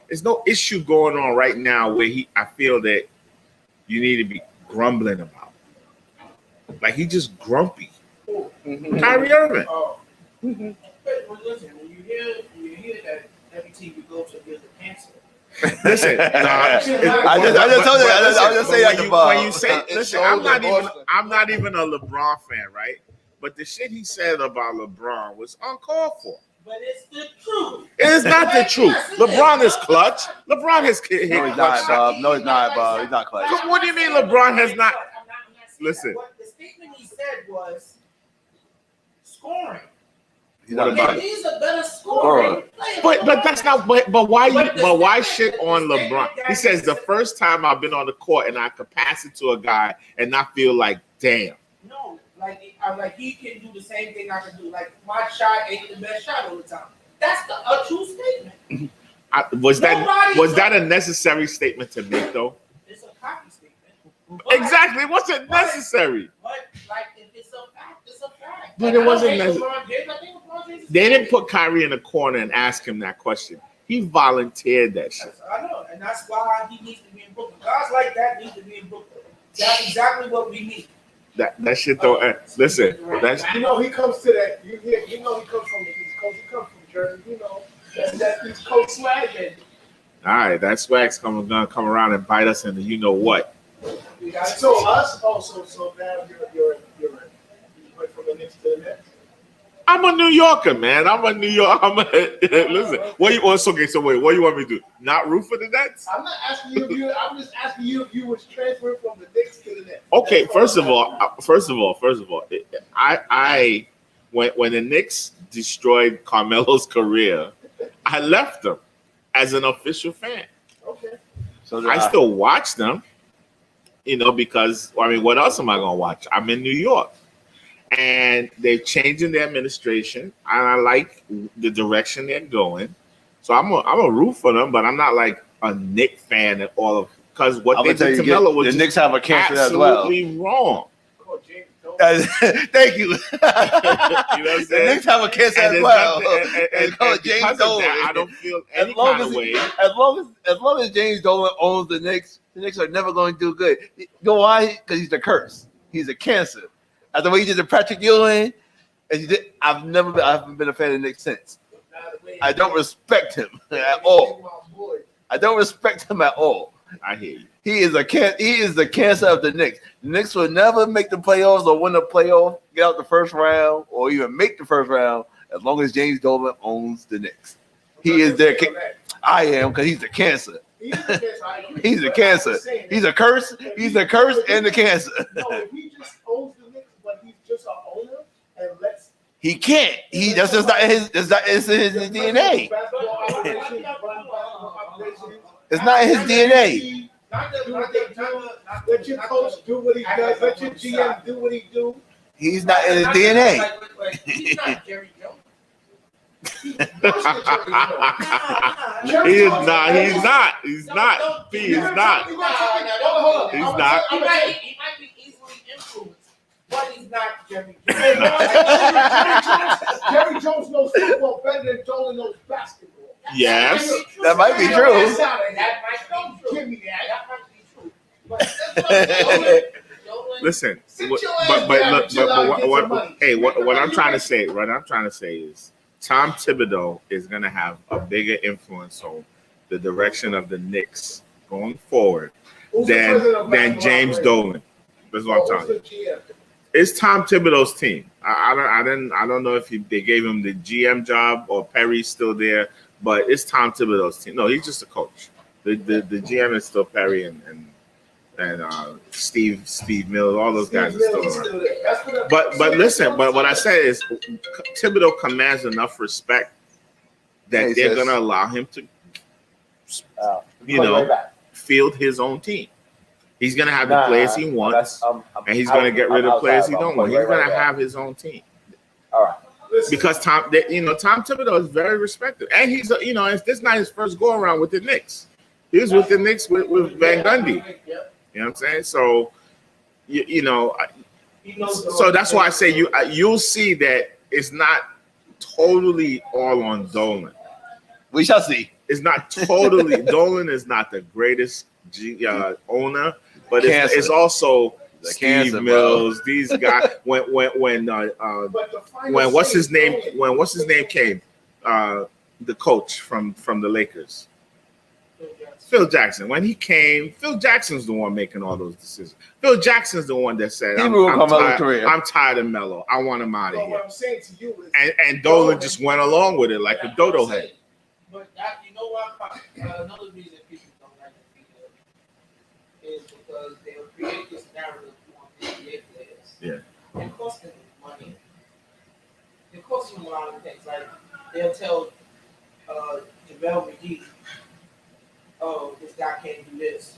[SPEAKER 2] there's no issue going on right now where I feel that you need to be grumbling about. Like, he just grumpy. Kyrie Irving.
[SPEAKER 5] Oh. But listen, when you hear that every team you go to there's a cancer.
[SPEAKER 2] Listen,
[SPEAKER 1] I just told you. I was just saying that
[SPEAKER 2] when you say, listen, I'm not even a LeBron fan, right? But the shit he said about LeBron was uncalled for.
[SPEAKER 5] But it's the truth.
[SPEAKER 2] It is not the truth. LeBron is clutch. LeBron has hit
[SPEAKER 1] No, he's
[SPEAKER 2] clutch
[SPEAKER 1] not,
[SPEAKER 2] shots.
[SPEAKER 1] Bob. No, he's not, Bob. He's not clutch.
[SPEAKER 2] What do you mean LeBron has not? Listen.
[SPEAKER 5] What the statement he said was scoring.
[SPEAKER 1] He's not
[SPEAKER 2] What about
[SPEAKER 1] about
[SPEAKER 5] If
[SPEAKER 1] it.
[SPEAKER 5] he's a better scorer,
[SPEAKER 2] But that's not. But why shit on LeBron? He says the first time I've been on the court and I could pass it to a guy and not feel like, damn.
[SPEAKER 5] No, like he can do the same thing I can do. Like my shot ain't the best shot all the time. That's a true statement.
[SPEAKER 2] Was that a necessary statement to make though?
[SPEAKER 5] It's a cocky statement.
[SPEAKER 2] Exactly. What's it necessary?
[SPEAKER 5] But like if it's a fact, it's a fact.
[SPEAKER 2] But it wasn't
[SPEAKER 5] necessary.
[SPEAKER 2] They didn't put Kyrie in the corner and ask him that question. He volunteered that shit.
[SPEAKER 5] I know, and that's why he needs to be in Brooklyn. Guys like that need to be in Brooklyn. That's exactly what we need.
[SPEAKER 2] That shit though. Listen, that's
[SPEAKER 3] You know he comes to that. You know he comes from the East Coast. He comes from Jersey. You know that East Coast swag. And
[SPEAKER 2] all right. That swag's gonna come around and bite us in the you know what.
[SPEAKER 3] so us also. So now you went from the Knicks to the Nets.
[SPEAKER 2] I'm a New Yorker, man. Listen. What you want? Okay, so wait. What do you want me to do? Not root for the Nets?
[SPEAKER 3] I'm not asking you. I'm just asking you if you was transferred from the Knicks to the Nets.
[SPEAKER 2] Okay. First of all, I when the Knicks destroyed Carmelo's career, I left them as an official fan.
[SPEAKER 3] Okay.
[SPEAKER 1] So
[SPEAKER 2] I still watch them, because what else am I gonna watch? I'm in New York. And they're changing the administration, and I like the direction they're going. So I'm a root for them, but I'm not like a Knicks fan at all of because what they did to Melo was
[SPEAKER 1] the Knicks have a cancer as well.
[SPEAKER 2] absolutely wrong.
[SPEAKER 1] Thank you.
[SPEAKER 2] You know what I'm
[SPEAKER 1] The
[SPEAKER 2] saying?
[SPEAKER 1] Knicks have a cancer
[SPEAKER 2] And
[SPEAKER 1] as well.
[SPEAKER 2] and
[SPEAKER 1] Call it
[SPEAKER 2] because
[SPEAKER 1] James
[SPEAKER 2] of
[SPEAKER 1] Dolan.
[SPEAKER 2] that, I don't feel
[SPEAKER 1] As
[SPEAKER 2] any
[SPEAKER 1] long
[SPEAKER 2] kind
[SPEAKER 1] as
[SPEAKER 2] of way.
[SPEAKER 1] as long as James Dolan owns the Knicks are never going to do good. You know why? Because he's the curse. He's a cancer. The way he did to Patrick Ewing, I haven't been a fan of Knicks since. I don't respect him at all. I don't respect him at all.
[SPEAKER 2] I hear you.
[SPEAKER 1] He is the cancer of the Knicks. The Knicks will never make the playoffs or win the playoff, get out the first round, or even make the first round as long as James Dolan owns the Knicks. He is their. I am because he's the cancer. He's a cancer. He's a curse. He's a curse and the cancer.
[SPEAKER 3] No, if he just owns the Knicks, but he's just an owner and lets.
[SPEAKER 1] He can't. That's just not his. It's in his DNA. It's not in his DNA.
[SPEAKER 3] Let your coach do what he does. Let your GM do what he do.
[SPEAKER 1] He's not in his DNA.
[SPEAKER 5] He's not Jerry Jones.
[SPEAKER 2] He is not. He's not. He's not. He is not. He's not.
[SPEAKER 5] He might be easily influenced, but he's not Jerry Jones.
[SPEAKER 3] Jerry Jones knows football better than Dolan knows basketball.
[SPEAKER 2] Yes.
[SPEAKER 1] That might be true.
[SPEAKER 5] That might be true.
[SPEAKER 3] Give me that.
[SPEAKER 5] That might be true. But that's what I'm saying.
[SPEAKER 2] Listen,
[SPEAKER 3] Sit
[SPEAKER 2] what-
[SPEAKER 3] your ass
[SPEAKER 2] but
[SPEAKER 3] down
[SPEAKER 2] look,
[SPEAKER 3] and chill out and get some money.
[SPEAKER 2] hey, what I'm trying to say, what I'm trying to say is, Tom Thibodeau is going to have a bigger influence on the direction of the Knicks going forward
[SPEAKER 3] Who's the president of
[SPEAKER 2] than
[SPEAKER 3] basketball
[SPEAKER 2] James
[SPEAKER 3] operations?
[SPEAKER 2] Dolan. That's what I'm
[SPEAKER 3] Who's
[SPEAKER 2] telling you.
[SPEAKER 3] the GM?
[SPEAKER 2] It's Tom Thibodeau's team. I don't know if they gave him the GM job or Perry's still there, but it's Tom Thibodeau's team. No, he's just a coach. The GM is still Perry and Steve Mills. All those guys are still around. But listen, but what I said is Thibodeau commands enough respect that
[SPEAKER 1] He
[SPEAKER 2] they're
[SPEAKER 1] says-
[SPEAKER 2] going to allow him to,
[SPEAKER 6] Call right back.
[SPEAKER 2] field his own team. He's going to have the players he wants, and he's going to get rid of players he don't want. He's going to have his own team.
[SPEAKER 6] All right.
[SPEAKER 2] Because Tom Thibodeau is very respected, and he's this not his first go around with the Knicks. He was with the Knicks with Van Gundy. You know what I'm saying? So, so that's why I say you'll see that it's not totally all on Dolan.
[SPEAKER 1] We shall see.
[SPEAKER 2] It's not totally Dolan is not the greatest owner, but it's also
[SPEAKER 1] The
[SPEAKER 2] Steve
[SPEAKER 1] cancer,
[SPEAKER 2] Mills. These guys when what's his name came, the coach from the Lakers. Phil Jackson. When he came, Phil Jackson's the one making all those decisions. Phil Jackson's the one that said,
[SPEAKER 1] He ruined Carmelo's career.
[SPEAKER 2] I'm tired of Melo. I want him out of
[SPEAKER 3] But
[SPEAKER 2] here.
[SPEAKER 3] what I'm saying to you is,
[SPEAKER 2] And Dolan just went along with it like a dodo head.
[SPEAKER 5] But that, you know what? Another reason people don't like the people is because they'll create this narrative on the NBA players.
[SPEAKER 2] Yeah.
[SPEAKER 5] It costs them money. It costs them a lot of things. Like they'll tell JaVale McGee, oh, this guy can't do this.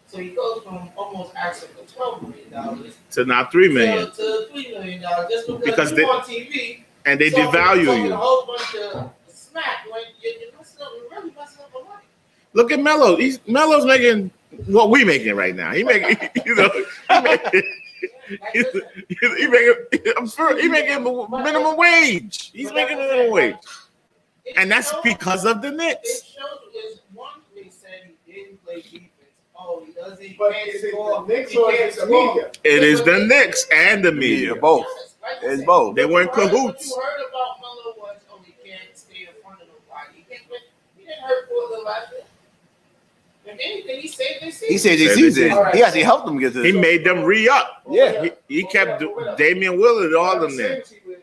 [SPEAKER 5] So he goes from almost asking for $12 million
[SPEAKER 2] To now $3 million.
[SPEAKER 5] to $3 million just
[SPEAKER 2] Because
[SPEAKER 5] because
[SPEAKER 2] they-
[SPEAKER 5] you're on TV.
[SPEAKER 2] And they
[SPEAKER 5] talking
[SPEAKER 2] devalue
[SPEAKER 5] a
[SPEAKER 2] you.
[SPEAKER 5] whole bunch of smack when you're really messing up the money.
[SPEAKER 2] Look at Melo. Melo's making what we making right now. He making, he making, he making minimum wage. He's making minimum wage, and that's because of the
[SPEAKER 5] It
[SPEAKER 2] Knicks.
[SPEAKER 5] shows is one they said he didn't play defense. Oh, he doesn't.
[SPEAKER 3] but
[SPEAKER 5] can't
[SPEAKER 3] is it
[SPEAKER 5] score.
[SPEAKER 3] the Knicks
[SPEAKER 5] He
[SPEAKER 3] or
[SPEAKER 5] can't
[SPEAKER 3] is it the
[SPEAKER 5] score.
[SPEAKER 3] media?
[SPEAKER 2] It is the Knicks and the media.
[SPEAKER 1] Both.
[SPEAKER 5] Yes, like I
[SPEAKER 1] It's
[SPEAKER 5] said,
[SPEAKER 1] both.
[SPEAKER 2] They were in
[SPEAKER 5] what you
[SPEAKER 2] cahoots.
[SPEAKER 5] heard about Melo was, oh, he can't stay in front of nobody. He didn't hurt Portland last year. If anything, he saved their season.
[SPEAKER 1] He said
[SPEAKER 2] Saved
[SPEAKER 1] this
[SPEAKER 2] his
[SPEAKER 1] season.
[SPEAKER 3] season.
[SPEAKER 1] He actually helped them get to
[SPEAKER 2] He
[SPEAKER 1] this.
[SPEAKER 2] made them re-up.
[SPEAKER 1] Yeah.
[SPEAKER 2] He kept Damian Lillard, all
[SPEAKER 3] What
[SPEAKER 2] of
[SPEAKER 3] I'm
[SPEAKER 2] them there.
[SPEAKER 3] saying to you is,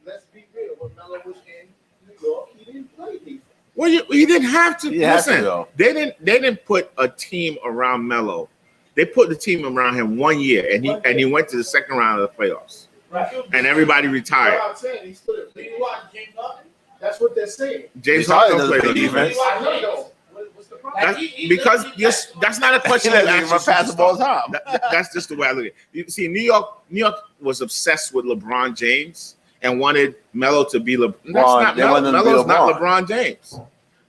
[SPEAKER 3] let's be real. When Melo was in New York, he didn't play defense.
[SPEAKER 2] Well, he didn't have to.
[SPEAKER 1] He didn't have to,
[SPEAKER 2] Listen,
[SPEAKER 1] though.
[SPEAKER 2] they didn't put a team around Melo. They put the team around him 1 year, and he went to the second round of the playoffs,
[SPEAKER 3] Right.
[SPEAKER 2] and everybody retired.
[SPEAKER 3] What I'm saying, he stood at
[SPEAKER 5] Do you watch James Harden?
[SPEAKER 3] That's what they're saying.
[SPEAKER 2] James
[SPEAKER 1] Harden
[SPEAKER 2] Harden
[SPEAKER 1] doesn't
[SPEAKER 2] played
[SPEAKER 1] play
[SPEAKER 2] defense.
[SPEAKER 1] defense.
[SPEAKER 3] I know though. What's the problem?
[SPEAKER 2] That's
[SPEAKER 5] Like, he
[SPEAKER 2] because
[SPEAKER 5] literally-
[SPEAKER 2] yes, that's not a
[SPEAKER 1] He
[SPEAKER 2] question. You
[SPEAKER 1] let
[SPEAKER 2] ask
[SPEAKER 1] him
[SPEAKER 2] your
[SPEAKER 1] pass the ball
[SPEAKER 2] superstar.
[SPEAKER 1] time.
[SPEAKER 2] That's just the way I look at it. You see, New York was obsessed with LeBron James and wanted Melo to be LeBron. That's not
[SPEAKER 1] They wanted him to be
[SPEAKER 2] Melo's not
[SPEAKER 1] LeBron.
[SPEAKER 2] LeBron James.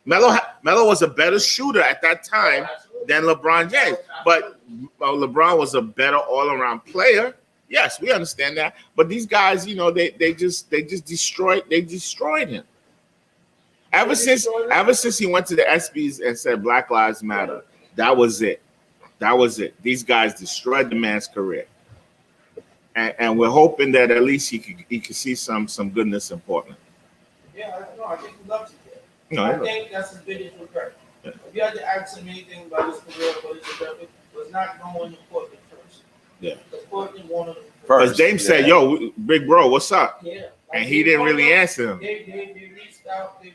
[SPEAKER 2] Melo was a better shooter at that time than LeBron James, but LeBron was a better all-around player. Yes, we understand that. But these guys, they just destroyed him. Ever since he went to the ESPYs and said Black Lives Matter, that was it. That was it. These guys destroyed the man's career. And we're hoping that at least he could see some goodness in Portland.
[SPEAKER 5] Yeah, no, I think he loves it there.
[SPEAKER 2] No,
[SPEAKER 5] I think that's his biggest regret.
[SPEAKER 2] Yeah.
[SPEAKER 5] If you had to ask him anything about his career, what his regret was not going to Portland first.
[SPEAKER 2] Yeah.
[SPEAKER 5] Because Portland wanted him
[SPEAKER 2] Because
[SPEAKER 1] First,
[SPEAKER 2] Dame said,
[SPEAKER 1] yeah.
[SPEAKER 2] "Yo, big bro, what's up?"
[SPEAKER 5] Yeah.
[SPEAKER 2] And he didn't really answer him.
[SPEAKER 5] They reached out to him.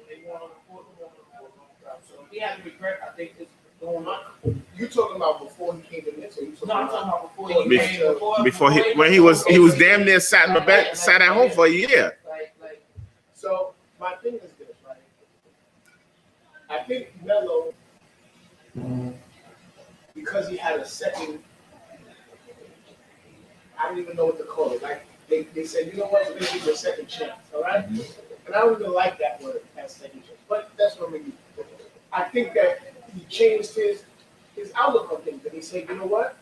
[SPEAKER 5] They wanted Portland for a long time. So if he had a regret, I think it's going on.
[SPEAKER 3] You talking about before he came to the Knicks, or you talking
[SPEAKER 5] No, I'm
[SPEAKER 3] about?
[SPEAKER 5] talking about before he
[SPEAKER 2] Be-
[SPEAKER 5] came.
[SPEAKER 2] Before he was damn near sat in the bed, sat at home for a year.
[SPEAKER 5] Like,
[SPEAKER 3] So my thing is this, right? I think Melo, because he had a second, I don't even know what to call it. Like they said, you know what, we're gonna give you a second chance, all right? And I don't even like that word, that second chance. But that's what I mean. I think that he changed his outlook on things, and he said, you know what,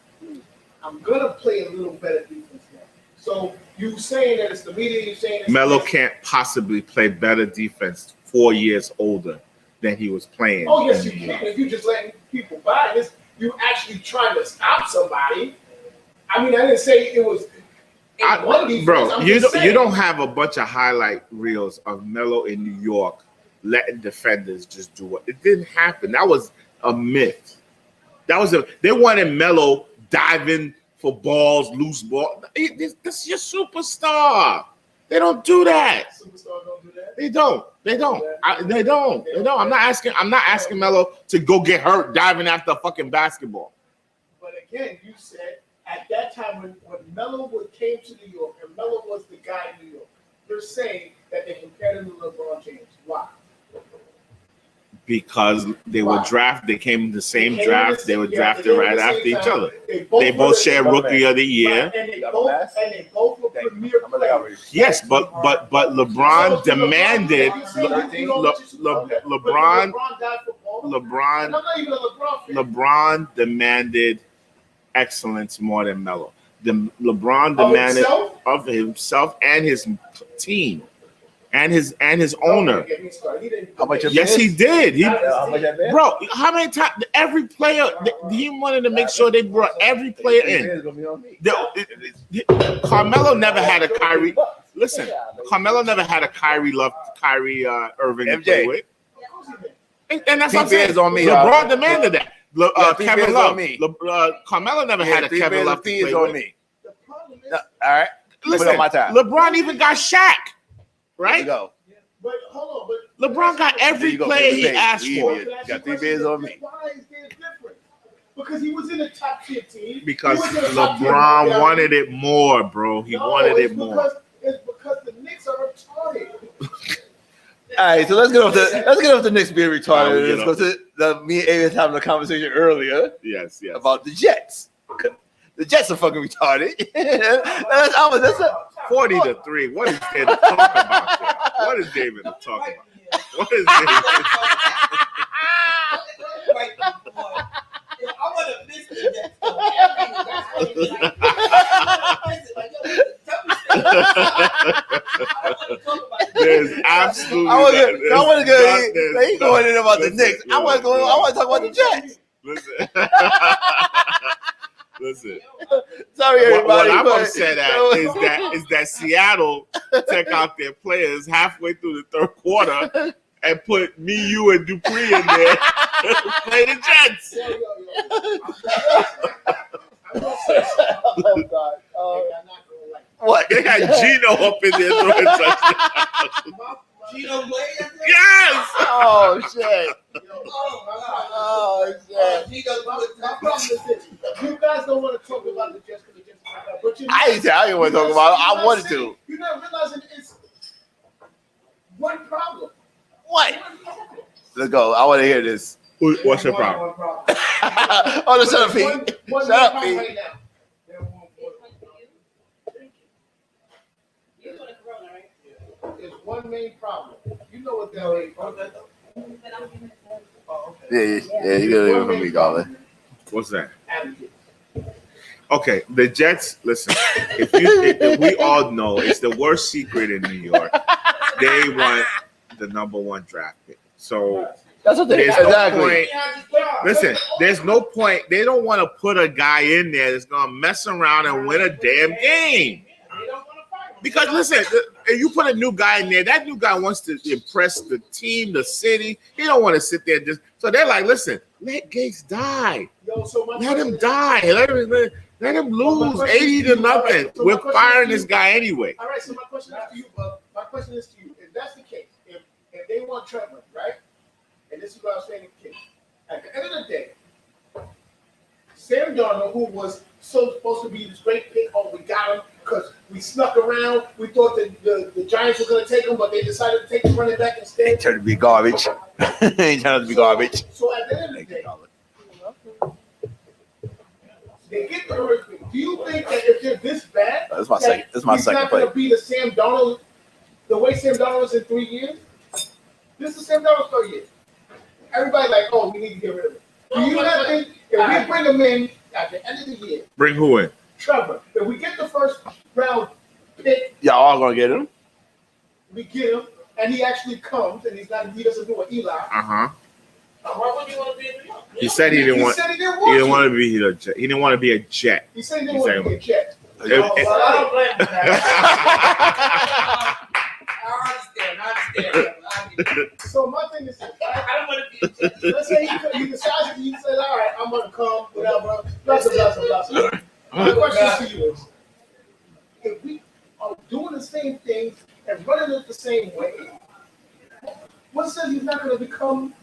[SPEAKER 3] I'm gonna play a little better defense now. So you saying that it's the media? You saying it's
[SPEAKER 2] Melo can't possibly play better defense 4 years older than he was playing.
[SPEAKER 3] Oh yes, you can. If you just letting people buy this, you actually trying to stop somebody. I mean, I didn't say it was.
[SPEAKER 2] Bro, you don't have a bunch of highlight reels of Melo in New York letting defenders just do it. It didn't happen. That was a myth. They wanted Melo diving for balls, loose ball. That's your superstar. They don't do that.
[SPEAKER 3] Superstars don't do that.
[SPEAKER 2] They don't. They don't. I'm not asking Melo to go get hurt diving after a fucking basketball.
[SPEAKER 3] But again, you said at that time when Melo came to New York and Melo was the guy in New York, you're saying that they compared him to LeBron James. Why?
[SPEAKER 2] Because they were drafted, they came in the same draft. They were drafted right after each other. They both
[SPEAKER 3] were
[SPEAKER 2] shared Rookie of the Year.
[SPEAKER 3] And they both were premier players.
[SPEAKER 2] Yes, but LeBron demanded LeBron demanded excellence more than Melo. LeBron demanded of himself and his team. And his owner.
[SPEAKER 1] How much?
[SPEAKER 2] Yes, he did.
[SPEAKER 1] How much that man?
[SPEAKER 2] Bro, how many times every player he wanted to make sure they brought every player in. Carmelo never had a Kyrie. Listen, Carmelo never had a Kyrie Irving to play with. And that's what I'm saying.
[SPEAKER 1] On me,
[SPEAKER 2] LeBron demanded that. Kevin Love.
[SPEAKER 1] me.
[SPEAKER 2] Carmelo never had a Kevin Love to play
[SPEAKER 1] on
[SPEAKER 2] with.
[SPEAKER 1] me. All right.
[SPEAKER 2] Listen,
[SPEAKER 1] Put on my time.
[SPEAKER 2] LeBron even got Shaq.
[SPEAKER 1] There
[SPEAKER 2] Right?
[SPEAKER 1] you go.
[SPEAKER 3] But hold on, but
[SPEAKER 2] LeBron got every player he asked for.
[SPEAKER 1] Got 3 beers on me.
[SPEAKER 3] Why is there different? Because he was in a top tier team.
[SPEAKER 2] Because
[SPEAKER 3] He was in a top tier
[SPEAKER 2] LeBron
[SPEAKER 3] team.
[SPEAKER 2] wanted it more, bro. He wanted it more.
[SPEAKER 3] It's because the Knicks are retarded.
[SPEAKER 1] All right, so let's get off the Knicks being retarded.
[SPEAKER 2] Nah,
[SPEAKER 1] Let's go to me and Avis having a conversation earlier
[SPEAKER 2] Yes.
[SPEAKER 1] about the Jets. The Jets are fucking retarded. that's
[SPEAKER 2] 40-3. What is there to talk about there? What is David to talk about? What is David?
[SPEAKER 5] I would have missed that.
[SPEAKER 2] There's absolutely
[SPEAKER 1] I want to go.
[SPEAKER 2] there's
[SPEAKER 1] He going in about the
[SPEAKER 2] listen,
[SPEAKER 1] Knicks. I want to talk about the Jets.
[SPEAKER 2] Listen.
[SPEAKER 1] Sorry, everybody.
[SPEAKER 2] What I'm
[SPEAKER 1] but-
[SPEAKER 2] upset at is that Seattle took out their players halfway through the third quarter and put me, you, and Dupree in there to play the Jets.
[SPEAKER 1] Oh God. What?
[SPEAKER 2] They had Gino up in there throwing touchdowns.
[SPEAKER 5] Gino Williams?
[SPEAKER 2] Yes.
[SPEAKER 1] Oh shit.
[SPEAKER 3] Oh,
[SPEAKER 1] shit.
[SPEAKER 3] My problem is this. You guys don't want to talk about the Jets because the Jets are bad, but
[SPEAKER 1] I didn't want to talk about it. I wanted to.
[SPEAKER 3] You're not realizing it's one problem.
[SPEAKER 1] What? Let's go. I want to hear this.
[SPEAKER 2] What's your problem?
[SPEAKER 1] Oh, no, shut up, Pete. Shut up, Pete.
[SPEAKER 3] Right now. There's one main problem. You know what that is.
[SPEAKER 1] Yeah, you gotta hear from me, Garland.
[SPEAKER 2] What's that?
[SPEAKER 3] Advocate.
[SPEAKER 2] Okay, the Jets. Listen, if we all know it's the worst secret in New York. They want the #1 draft pick. So
[SPEAKER 1] That's what they
[SPEAKER 2] there's no
[SPEAKER 1] exactly.
[SPEAKER 2] point. Listen, there's no point. They don't want to put a guy in there that's gonna mess around and win a damn game. Because listen, if you put a new guy in there, that new guy wants to impress the team, the city. He don't want to sit there just. So they're like, listen, let Gates die. Let him die. Let him lose 80-0. We're firing this guy anyway.
[SPEAKER 3] All right. So my question is to you, Bub. My question is to you: if that's the case, if they want Trevor, right? And this is what I was saying. The case. At the end of the day, Sam Darnold, who was supposed to be this great pick, we got him because we snuck around. We thought that the Giants were going to take him, but they decided to take the running back instead.
[SPEAKER 1] He turned to be garbage. He turned out to be garbage.
[SPEAKER 3] So at the end of the day, they get the first pick. Do you think that if they're this bad,
[SPEAKER 1] That's my second. That's my
[SPEAKER 3] he's
[SPEAKER 1] second
[SPEAKER 3] not going
[SPEAKER 1] play.
[SPEAKER 3] to be the Sam Darnold, the way Sam Darnold was in 3 years? This is Sam Darnold's 3 years. Everybody like, oh, we need to get rid of him. Do you not think if we bring him in at the end of the year,
[SPEAKER 2] Bring who in?
[SPEAKER 3] Trevor, if we get the first round pick,
[SPEAKER 1] Y'all all gonna get him.
[SPEAKER 3] we get him, and he actually comes, and he doesn't do an Eli.
[SPEAKER 2] Uh-huh.
[SPEAKER 5] Why would you want to be in New York?
[SPEAKER 2] He said he didn't want.
[SPEAKER 3] He said he didn't
[SPEAKER 2] He didn't
[SPEAKER 3] want
[SPEAKER 2] want to be a Jet. He didn't want to be a Jet.
[SPEAKER 3] He said he didn't want to be a Jet.
[SPEAKER 2] If-
[SPEAKER 5] Well, I don't blame him for that. I understand.
[SPEAKER 3] So my thing is,
[SPEAKER 5] I don't want to be.
[SPEAKER 3] let's say he decides, he says, all right, I'm going to come, whatever, blah. My question to you is, if we are doing the same things and running it the same way, what says he's not going to become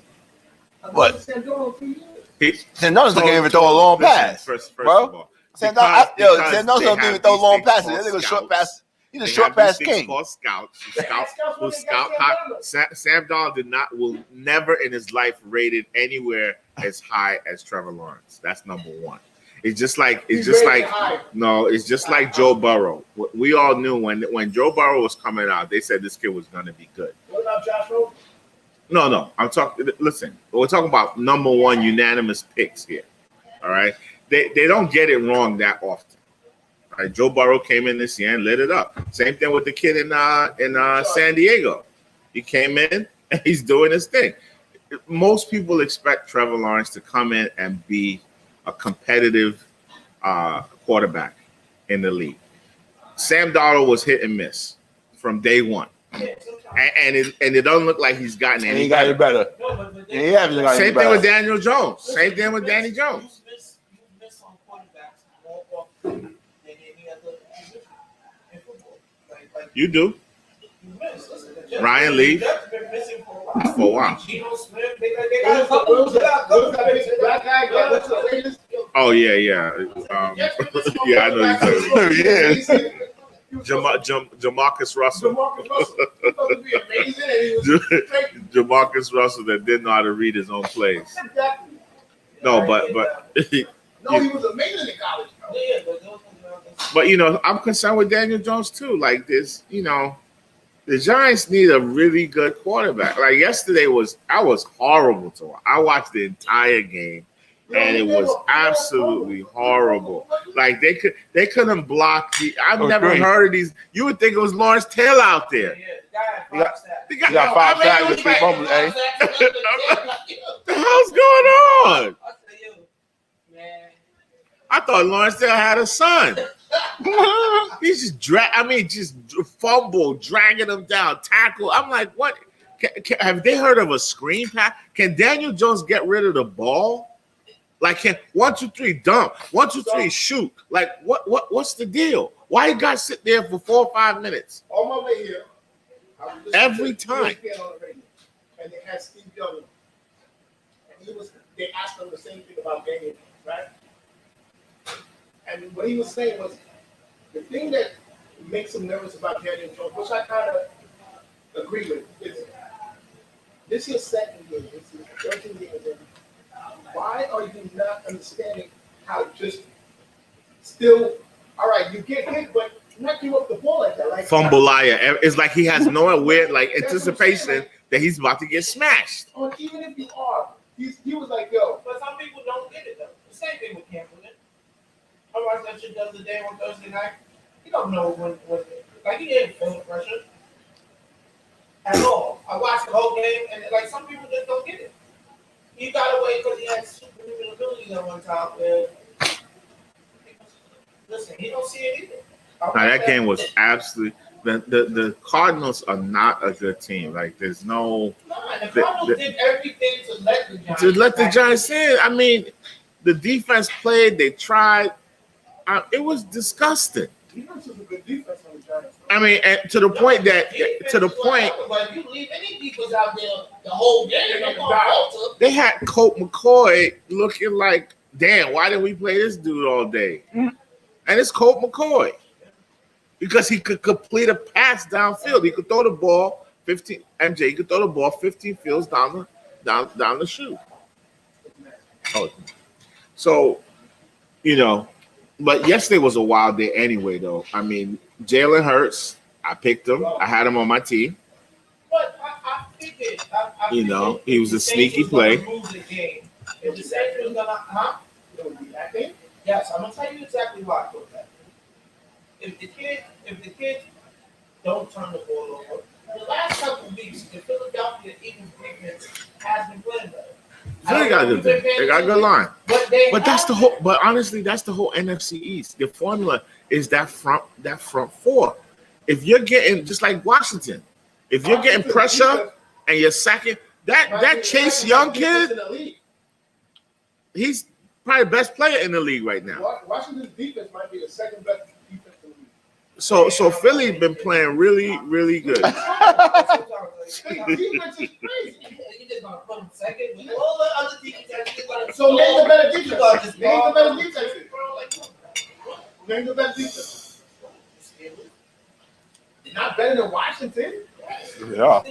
[SPEAKER 1] What?
[SPEAKER 3] Sandoro for years?
[SPEAKER 1] Sandona's not even throw a long pass.
[SPEAKER 2] First
[SPEAKER 1] bro.
[SPEAKER 2] of all,
[SPEAKER 1] Sandona's
[SPEAKER 2] because
[SPEAKER 1] don't
[SPEAKER 2] they
[SPEAKER 1] even
[SPEAKER 2] have
[SPEAKER 1] throw
[SPEAKER 2] these
[SPEAKER 1] long
[SPEAKER 2] things
[SPEAKER 1] passes.
[SPEAKER 2] called
[SPEAKER 1] That nigga short
[SPEAKER 2] scouts.
[SPEAKER 1] pass. He's a
[SPEAKER 2] They
[SPEAKER 1] short
[SPEAKER 2] have these
[SPEAKER 1] pass
[SPEAKER 2] things
[SPEAKER 1] king.
[SPEAKER 2] called scouts.
[SPEAKER 3] Scouts
[SPEAKER 2] Who
[SPEAKER 3] when they
[SPEAKER 2] scout
[SPEAKER 3] got
[SPEAKER 2] high. Sam Darnold will never in his life rated anywhere as high as Trevor Lawrence. That's number one. It's just like Joe Burrow. We all knew when Joe Burrow was coming out, they said this kid was going to be good.
[SPEAKER 3] What about Josh Rosen?
[SPEAKER 2] No, I'm talking. Listen, we're talking about number one unanimous picks here. All right, they don't get it wrong that often. All right, Joe Burrow came in this year and lit it up. Same thing with the kid in San Diego. He came in and he's doing his thing. Most people expect Trevor Lawrence to come in and be a competitive quarterback in the league. Sam Darnold was hit and miss from day one. And it doesn't look like he's gotten
[SPEAKER 1] And
[SPEAKER 2] any
[SPEAKER 1] he got it
[SPEAKER 2] better.
[SPEAKER 1] better. And he hasn't got
[SPEAKER 2] Same
[SPEAKER 1] any
[SPEAKER 2] thing with
[SPEAKER 1] better.
[SPEAKER 2] Daniel Jones. Same thing with Danny Jones.
[SPEAKER 5] You miss on quarterbacks more often than any other position in football. Like
[SPEAKER 2] You do.
[SPEAKER 5] you miss. Listen, the Jets-
[SPEAKER 2] Ryan Leaf.
[SPEAKER 5] the Jets have been missing for a while.
[SPEAKER 2] For a while.
[SPEAKER 5] Geno Smith, they got a couple. They got a couple.
[SPEAKER 3] Black guy got the Raiders.
[SPEAKER 2] Oh yeah. Yeah, I know you're talking. Jamarcus Russell.
[SPEAKER 3] Jamarcus Russell. He supposed to be amazing, and he was straight.
[SPEAKER 2] Jamarcus Russell that didn't know how to read his own plays.
[SPEAKER 3] Exactly.
[SPEAKER 2] No, but
[SPEAKER 3] No, he was amazing in college. Bro.
[SPEAKER 5] Yeah, but
[SPEAKER 2] But I'm concerned with Daniel Jones too. Like this, the Giants need a really good quarterback. Like yesterday was horrible to watch. I watched the entire game and it was absolutely horrible. Like they couldn't block I've never heard of these. You would think it was Lawrence Taylor out there.
[SPEAKER 5] the guy had 5 sacks.
[SPEAKER 2] The
[SPEAKER 1] He got 5
[SPEAKER 2] I mean,
[SPEAKER 1] sacks
[SPEAKER 2] it
[SPEAKER 1] with
[SPEAKER 2] was
[SPEAKER 1] 3
[SPEAKER 2] like,
[SPEAKER 1] fumbles, eh?
[SPEAKER 2] what the hell's going on?
[SPEAKER 5] I said, yo, man.
[SPEAKER 2] I thought Lawrence Taylor had a son. He's just fumble, dragging him down, tackle. I'm like, what? Have they heard of a screen pass? Can Daniel Jones get rid of the ball? Like, can 1, 2, 3 dump, 1, 2, 3 shoot? Like, what's the deal? Why you got to sit there for 4 or 5 minutes?
[SPEAKER 3] On my way here, I was listening
[SPEAKER 2] Every
[SPEAKER 3] to
[SPEAKER 2] time.
[SPEAKER 3] ESPN on the radio, and they had Steve Young, and they asked him the same thing about Daniel, right? And what he was saying was the thing that makes him nervous about Daniel Jones, which I kind of agree with, is this is second game, this is 13 games in. Why are you not understanding how just still, all right, you get hit, but not give up the ball like that. Like
[SPEAKER 2] Fumbleia. It's like he has no weird anticipation that he's about to get smashed.
[SPEAKER 3] Or even if you are, he was like, yo.
[SPEAKER 5] But some people don't get it though. The same thing with Cam Newton. I watched that shit the other day on Thursday night. He don't know when like he didn't feel the pressure at all. I watched the whole game and like some people just don't get it. He got away because he had superhuman abilities at one time. Listen, he don't see it either.
[SPEAKER 2] Now, that game was absolutely the Cardinals are not a good team. Like there's no
[SPEAKER 5] The Cardinals did everything to let the Giants
[SPEAKER 2] Giants in. I mean, the defense played. They tried. It was disgusting.
[SPEAKER 3] Defense is a good defense on the Giants.
[SPEAKER 2] I mean, and to the point
[SPEAKER 5] But if you leave any defense out there the whole game, they're gonna falter.
[SPEAKER 2] they had Colt McCoy looking like, damn, why didn't we play this dude all day? And it's Colt McCoy because he could complete a pass downfield. He could throw the ball 15. MJ, he could throw the ball 15 fields down the chute. Oh, so but yesterday was a wild day anyway. Though I mean, Jalen Hurts, I picked him. I had him on my team.
[SPEAKER 5] But I figured,
[SPEAKER 2] He was a sneaky play.
[SPEAKER 5] Lose the game. If the Saints was gonna, yes, I'm gonna tell you exactly why I thought that. If the kid don't turn the ball over, the last couple of weeks, the Philadelphia Eagles defense has been playing better.
[SPEAKER 2] Philly got a good thing. They got a good line. But that's the whole. But honestly, that's the whole NFC East. The formula is that front four. If you're getting just like Washington, if you're getting pressure and you're sacking that Chase Young kid, he's probably the best player in the league right now.
[SPEAKER 3] Washington's defense might be the second best defense in the league.
[SPEAKER 2] So Philly's been playing really, really good.
[SPEAKER 3] Defense is crazy.
[SPEAKER 5] You just gonna put them second with all the other defenses.
[SPEAKER 3] So name the better defense.
[SPEAKER 5] Just
[SPEAKER 3] Name the better defense. Name the better defense. Not better than Washington.
[SPEAKER 6] Yeah.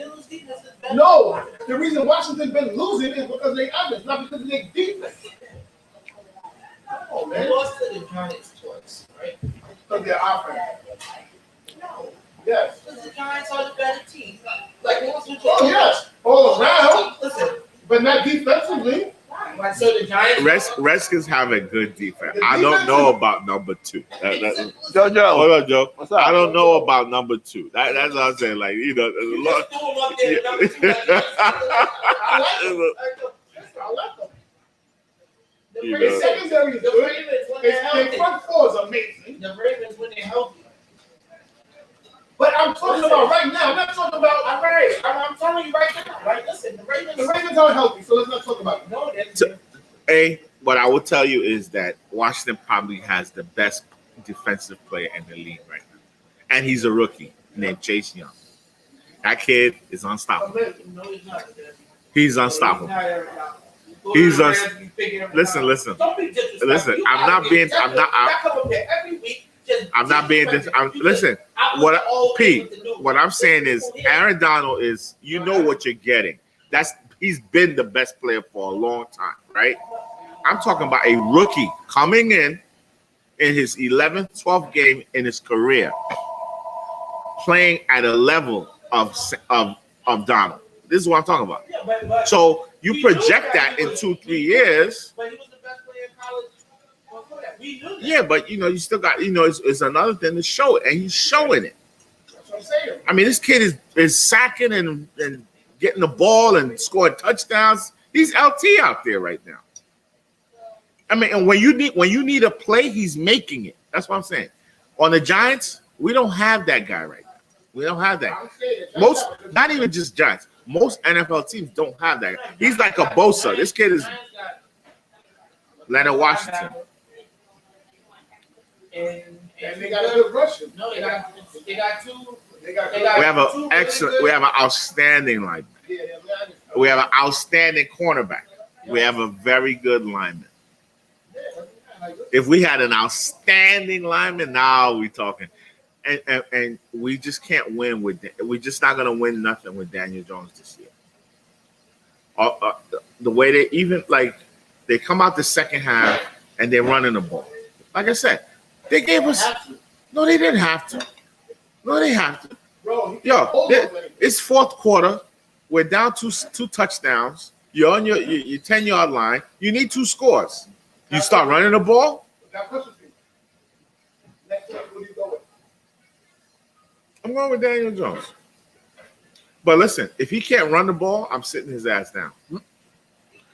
[SPEAKER 3] No, the reason Washington's been losing is because they offense, not because of their defense. Oh
[SPEAKER 5] They
[SPEAKER 3] man,
[SPEAKER 5] lost to the Giants twice, right?
[SPEAKER 3] because their offense.
[SPEAKER 5] No,
[SPEAKER 3] Yes.
[SPEAKER 5] because the Giants are the better team. Like, what's with
[SPEAKER 3] Oh yes, all around,
[SPEAKER 5] Listen,
[SPEAKER 3] but not defensively.
[SPEAKER 5] like, so the Giants.
[SPEAKER 2] Redskins have a good defense. I don't know about number two.
[SPEAKER 1] JoJo,
[SPEAKER 2] Hold on, Joe.
[SPEAKER 1] what's up?
[SPEAKER 2] I don't know about number two. That's what I'm saying. Like, you know, there's a
[SPEAKER 5] You
[SPEAKER 2] lot.
[SPEAKER 5] just threw them up there, number two.
[SPEAKER 3] I like them.
[SPEAKER 5] The
[SPEAKER 2] You
[SPEAKER 3] Their
[SPEAKER 2] know.
[SPEAKER 3] secondary is
[SPEAKER 5] The
[SPEAKER 3] good.
[SPEAKER 5] Ravens, when
[SPEAKER 3] Their
[SPEAKER 5] they're healthy.
[SPEAKER 3] front four is amazing.
[SPEAKER 5] The Ravens, when they're healthy.
[SPEAKER 3] But I'm talking about right now. I'm not talking about.
[SPEAKER 5] I'm right. I'm telling you right now. Right, listen, the Ravens.
[SPEAKER 3] The Ravens aren't healthy, so let's not talk about it.
[SPEAKER 5] No, they're.
[SPEAKER 2] What I will tell you is that Washington probably has the best defensive player in the league right now. And he's a rookie named Chase Young. That kid is unstoppable.
[SPEAKER 5] No, he's not.
[SPEAKER 2] He's unstoppable. He's Listen.
[SPEAKER 5] Don't be disrespectful.
[SPEAKER 2] Listen,
[SPEAKER 5] You
[SPEAKER 2] I'm
[SPEAKER 5] gotta
[SPEAKER 2] not
[SPEAKER 5] be
[SPEAKER 2] being-
[SPEAKER 5] disrespectful.
[SPEAKER 2] I'm not-
[SPEAKER 5] I come up here every week.
[SPEAKER 2] I'm not being listen. What I'm saying is Aaron Donald is, you know what you're getting. He's been the best player for a long time, right? I'm talking about a rookie coming in his 11th, 12th game in his career, playing at a level of Donald. This is what I'm talking about.
[SPEAKER 5] Yeah, but
[SPEAKER 2] So you project that in 2-3 years.
[SPEAKER 5] But he was the best player in college before that. We knew that.
[SPEAKER 2] Yeah, but you still got, it's another thing to show it, and he's showing it.
[SPEAKER 3] That's what I'm saying.
[SPEAKER 2] I mean, this kid is sacking and getting the ball and scoring touchdowns. He's LT out there right now. I mean, and when you need a play, he's making it. That's what I'm saying. On the Giants, we don't have that guy right now. We don't have that.
[SPEAKER 3] I'm saying it.
[SPEAKER 2] Most, not even just Giants. Most NFL teams don't have that. He's like a Bosa. This kid is Leonard Washington.
[SPEAKER 5] And
[SPEAKER 3] And they got a good Russian.
[SPEAKER 5] No, they got two.
[SPEAKER 3] They got
[SPEAKER 5] They got-
[SPEAKER 2] We have an
[SPEAKER 5] two
[SPEAKER 2] excellent.
[SPEAKER 5] really
[SPEAKER 2] We have an outstanding line. We have an outstanding cornerback. We have a very good lineman. If we had an outstanding lineman, now we're talking. And we just can't win with. We're just not gonna win nothing with Daniel Jones this year. The way they come out the second half and they're running the ball. Like I said, they gave us. No, they didn't have to. No, they have to.
[SPEAKER 3] Bro,
[SPEAKER 2] It's fourth quarter. We're down two touchdowns. You're on your 10-yard line. You need 2 scores. You start running the ball. I'm going with Daniel Jones. But listen, if he can't run the ball, I'm sitting his ass down.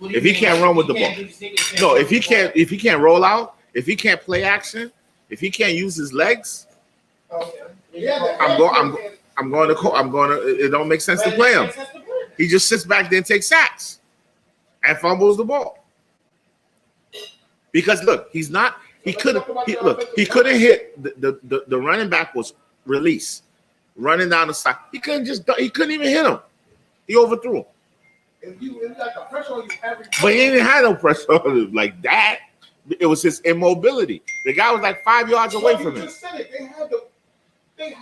[SPEAKER 2] If he can't run with the ball. No, if he can't roll out, if he can't play action, if he can't use his legs, I'm going to. It don't make sense to play him. He just sits back there and takes sacks and fumbles the ball. Because look, he couldn't hit the running back was released, running down the side. He couldn't even hit him. He overthrew him. But he didn't have no pressure on him like that. It was his immobility. The guy was like 5 yards away from him.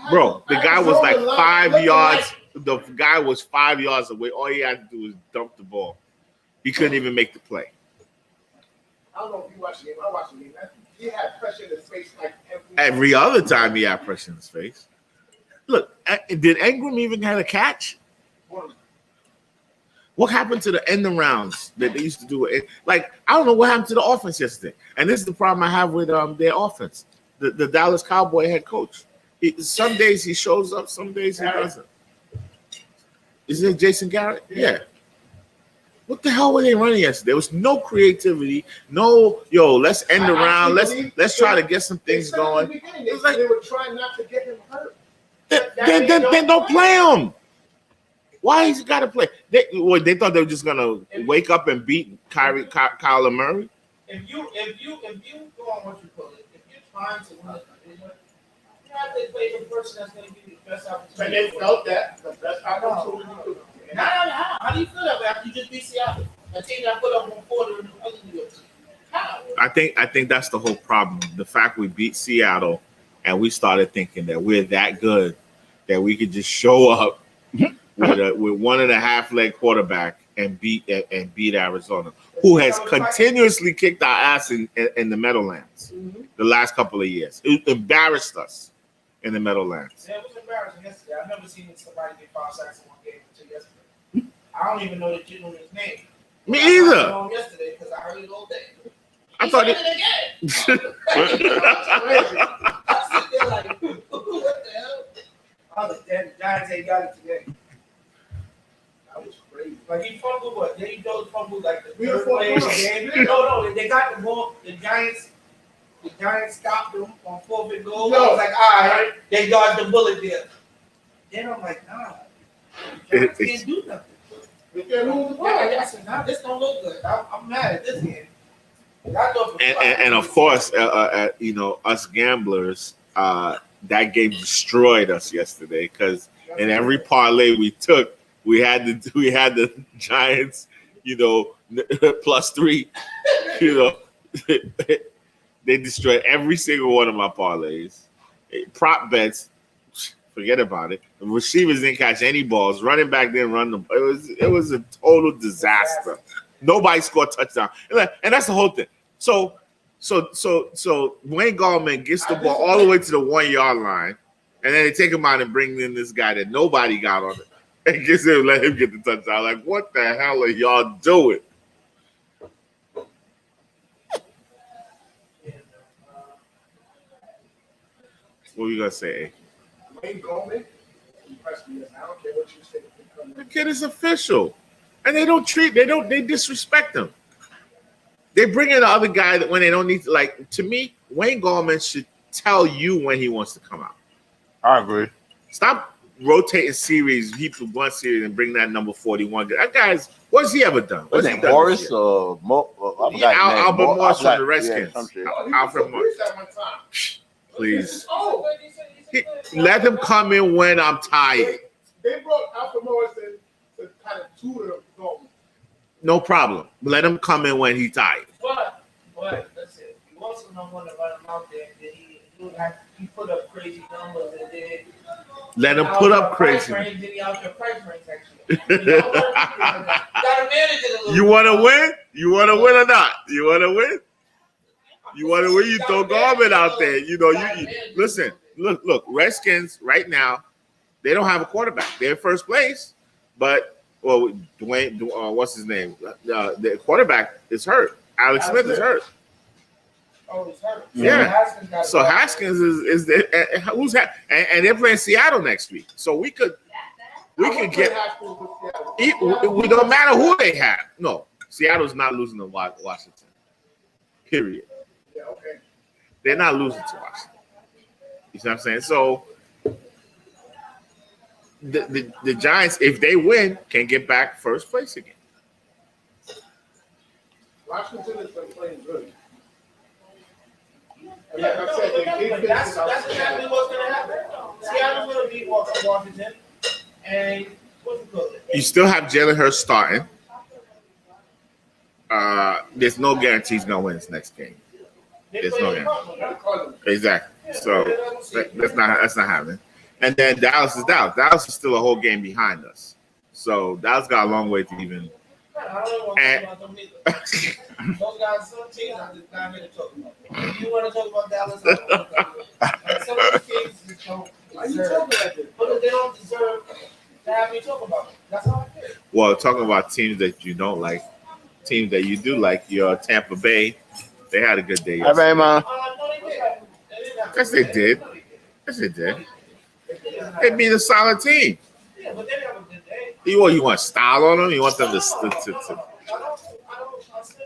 [SPEAKER 2] Bro, the guy was like 5 yards. The guy was 5 yards away. All he had to do was dump the ball. He couldn't even make the play.
[SPEAKER 3] I don't know if you watch the game. I watched the game. He had pressure in his face like
[SPEAKER 2] Every other time he had pressure in his face. Look, did Ingram even have a catch? What happened to the end rounds that they used to do? Like, I don't know what happened to the offense yesterday. And this is the problem I have with their offense. The Dallas Cowboy head coach. Some days he shows up, some days he doesn't. Is it Jason Garrett? Yeah. What the hell were they running yesterday? There was no creativity. No, let's end the round. Let's try to get some things going.
[SPEAKER 3] It was like they were trying not to get him hurt.
[SPEAKER 2] Then don't play him. Why he's got to play? They thought they were just gonna wake up and beat Kyler Murray.
[SPEAKER 5] If you go on what you call it, if you're trying to win a division, you have to play the person that's going to give you the best opportunity.
[SPEAKER 3] And they felt that the best opportunity.
[SPEAKER 5] How do you feel that way after you just beat Seattle? A team that put up 140 in the other New York team. How?
[SPEAKER 2] I think that's the whole problem. The fact we beat Seattle and we started thinking that we're that good that we could just show up with 1.5 leg quarterback and beat Arizona, who has continuously kicked our ass in the Meadowlands the last couple of years. It embarrassed us in the Meadowlands.
[SPEAKER 5] Yeah, it was embarrassing yesterday. I've never seen somebody get 5 sacks in one game until yesterday. I don't even know the gentleman's name.
[SPEAKER 2] Me
[SPEAKER 5] I
[SPEAKER 2] either.
[SPEAKER 5] know him yesterday because I heard it all day.
[SPEAKER 2] I thought it.
[SPEAKER 5] I sit there like, what the hell? I was like, damn, the Giants ain't got it today. That was crazy. Like he fumbled what? They fumbled like the third play of the game. No, they got the ball. The Giants stopped them on 4th and goal. I was like, all right, they dodged the bullet there. Then I'm like, nah, the Giants can't do nothing.
[SPEAKER 3] They can't move the ball.
[SPEAKER 5] Yeah, I said, nah, this don't look good. I'm mad at this game.
[SPEAKER 2] And of course, us gamblers, that game destroyed us yesterday because in every parlay we took, we had the Giants, +3. They destroyed every single one of my parlays. Prop bets, forget about it. The receivers didn't catch any balls. Running back didn't run them. It was a total disaster. Nobody scored a touchdown, and that's the whole thing. So Wayne Gallman gets the ball all the way to the 1 yard line, and then they take him out and bring in this guy that nobody got on it, and let him get the touchdown. Like, what the hell are y'all doing? What were you gonna say?
[SPEAKER 3] Wayne Gallman, impressed me. I don't care what you say.
[SPEAKER 2] The kid is official, and they disrespect him. They bring in the other guy that when they don't need to. Like, to me, Wayne Gallman should tell you when he wants to come out.
[SPEAKER 1] I agree.
[SPEAKER 2] Stop rotating series, heap of one series, and bring that number 41. That guy's, what's he ever done?
[SPEAKER 1] What's his name? Morris or
[SPEAKER 2] Albert Morris from the Redskins.
[SPEAKER 3] Yeah,
[SPEAKER 2] Alfred Morris.
[SPEAKER 3] That one time.
[SPEAKER 2] Please.
[SPEAKER 3] Oh,
[SPEAKER 2] Let him come in when I'm tired.
[SPEAKER 3] they brought Alfred Morris in to kind of tutor Gallman.
[SPEAKER 2] No problem. Let him come in when he's tired.
[SPEAKER 5] But listen, you also don't want to run him out there. And he put up crazy numbers and then
[SPEAKER 2] Let him put up crazy.
[SPEAKER 5] Then he out your price range actually. You gotta manage it a little.
[SPEAKER 2] You want to win? You want to win or not? You want to win? You want to win? You throw Gallman out there. You listen. Look. Redskins right now, they don't have a quarterback. They're in first place, but Dwayne, what's his name? The quarterback is hurt. Alex Smith is hurt.
[SPEAKER 5] Oh, he's hurt.
[SPEAKER 2] Yeah. So Haskins is who's and they're playing Seattle next week. So we could get. We don't matter who they have. No, Seattle's not losing to Washington. Period.
[SPEAKER 3] Yeah, okay.
[SPEAKER 2] They're not losing to Washington. You see what I'm saying? So the Giants, if they win, can get back first place again.
[SPEAKER 3] Washington has been playing good. And
[SPEAKER 5] Yeah,
[SPEAKER 3] like I said, they
[SPEAKER 5] that's exactly what's gonna happen. Seattle's gonna beat Washington, and what's it called?
[SPEAKER 2] You still have Jalen Hurts starting. There's no guarantee he's gonna win this next game. There's no guarantee. Exactly. So that's not happening. And then Dallas is Dallas. Dallas is still a whole game behind us. So Dallas got a long way to even.
[SPEAKER 5] I don't want to talk about them either. Those guys, some teams I'm just not here to talk about. If you want to talk about Dallas, I don't want to talk about it. Like some of these teams just don't deserve. But they don't deserve to have me talk about them. That's how I feel.
[SPEAKER 2] Well, talking about teams that you don't like, teams that you do like, your Tampa Bay, they had a good day
[SPEAKER 1] Hi,
[SPEAKER 2] yesterday.
[SPEAKER 1] man.
[SPEAKER 5] No, they did. They didn't have
[SPEAKER 2] Yes, they did. Yes, they did. They beat a solid team.
[SPEAKER 5] Yeah, but they didn't have a good day.
[SPEAKER 2] You want style on them? You want them to.
[SPEAKER 5] I still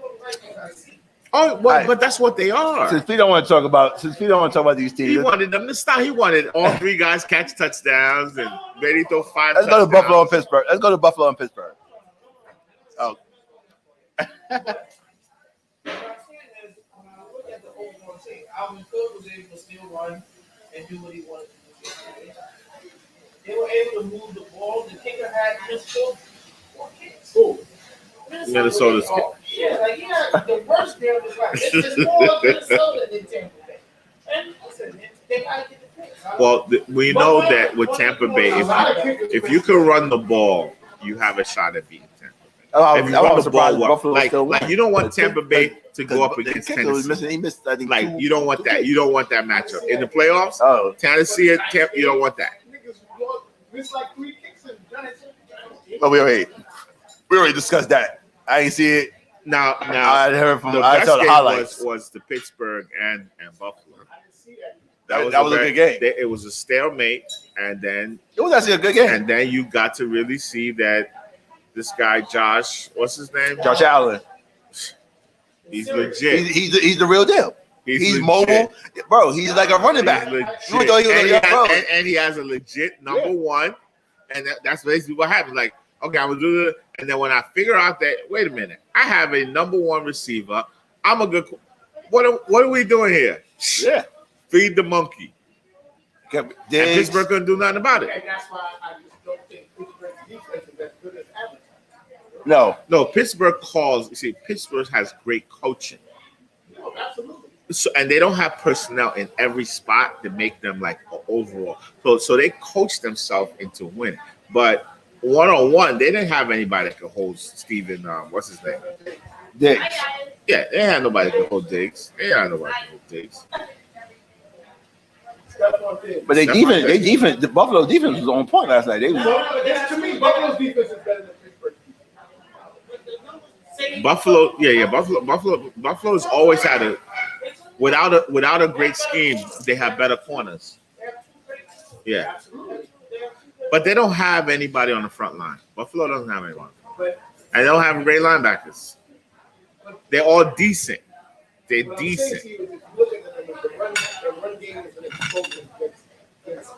[SPEAKER 5] don't like what I see.
[SPEAKER 2] Oh, well,
[SPEAKER 1] Right.
[SPEAKER 2] but that's what they are.
[SPEAKER 1] Since we don't want to talk about these teams,
[SPEAKER 2] He wanted them to style. He wanted all three guys catch touchdowns and maybe throw 5
[SPEAKER 1] let's
[SPEAKER 2] touchdowns.
[SPEAKER 1] go to Buffalo and Pittsburgh. Let's go to Buffalo and Pittsburgh. Oh,
[SPEAKER 5] What I'm saying is, when I look at the overall team, Alvin Cook was able to still run and do what he wanted to do. They were able to move the ball. The kicker had just 4 kicks.
[SPEAKER 2] Minnesota's kick.
[SPEAKER 5] Yeah, like he had the worst day of his life. It's more Minnesota than Tampa Bay. And listen, they gotta get the picks.
[SPEAKER 2] Well, we know that with Tampa Bay, if you can run the ball, you have a shot at beating Tampa Bay. If you run the ball well, like you don't want Tampa Bay to go up against Tennessee.
[SPEAKER 1] He missed, I think,
[SPEAKER 2] Like you don't want that. You don't want that matchup in the playoffs.
[SPEAKER 1] Oh,
[SPEAKER 2] Tennessee and Tampa, you don't want that.
[SPEAKER 3] It's like 3 kicks and done it.
[SPEAKER 1] but wait. We already discussed that. I ain't see it.
[SPEAKER 2] Now
[SPEAKER 1] I heard from.
[SPEAKER 2] the
[SPEAKER 1] I
[SPEAKER 2] best
[SPEAKER 1] saw the
[SPEAKER 2] game
[SPEAKER 1] highlights.
[SPEAKER 2] was the Pittsburgh and Buffalo.
[SPEAKER 1] That was a good game.
[SPEAKER 2] It was a stalemate, and then
[SPEAKER 1] It was actually a good game.
[SPEAKER 2] and then you got to really see that this guy Josh, what's his name?
[SPEAKER 1] Josh Allen.
[SPEAKER 2] He's legit.
[SPEAKER 1] He's the real deal. He's
[SPEAKER 2] legit.
[SPEAKER 1] mobile, bro. He's like a running
[SPEAKER 2] He's
[SPEAKER 1] back.
[SPEAKER 2] legit.
[SPEAKER 1] You thought he was
[SPEAKER 2] and,
[SPEAKER 1] a young bro.
[SPEAKER 2] and he has a legit number one, and that's basically what happened. Like, okay, I was doing it, and then when I figure out that, wait a minute, I have a number one receiver. I'm a good. What are we doing here?
[SPEAKER 1] Yeah.
[SPEAKER 2] Feed the monkey.
[SPEAKER 1] And
[SPEAKER 2] And Pittsburgh couldn't do nothing about it.
[SPEAKER 3] And that's why I just don't think Pittsburgh's defense is as good as advertised.
[SPEAKER 1] No.
[SPEAKER 2] Pittsburgh calls. You see, Pittsburgh has great coaching.
[SPEAKER 3] No, absolutely.
[SPEAKER 2] So, and they don't have personnel in every spot to make them like overall. So they coach themselves into winning. But one-on-one, they didn't have anybody that could hold Steven. What's his name?
[SPEAKER 1] Diggs.
[SPEAKER 2] Yeah, they had nobody that could hold Diggs. They had nobody that could hold Diggs.
[SPEAKER 1] But they defense, the Buffalo defense was on point last night. They was,
[SPEAKER 3] To me, Buffalo's defense is better than Pittsburgh's defense.
[SPEAKER 2] Buffalo's always had without a great scheme, they have better corners. Yeah. But they don't have anybody on the front line. Buffalo doesn't have anyone. And they don't have great linebackers. They're all decent. They're
[SPEAKER 3] What I'm saying
[SPEAKER 2] decent.
[SPEAKER 3] to you is if you look at them, the run game is an exposure against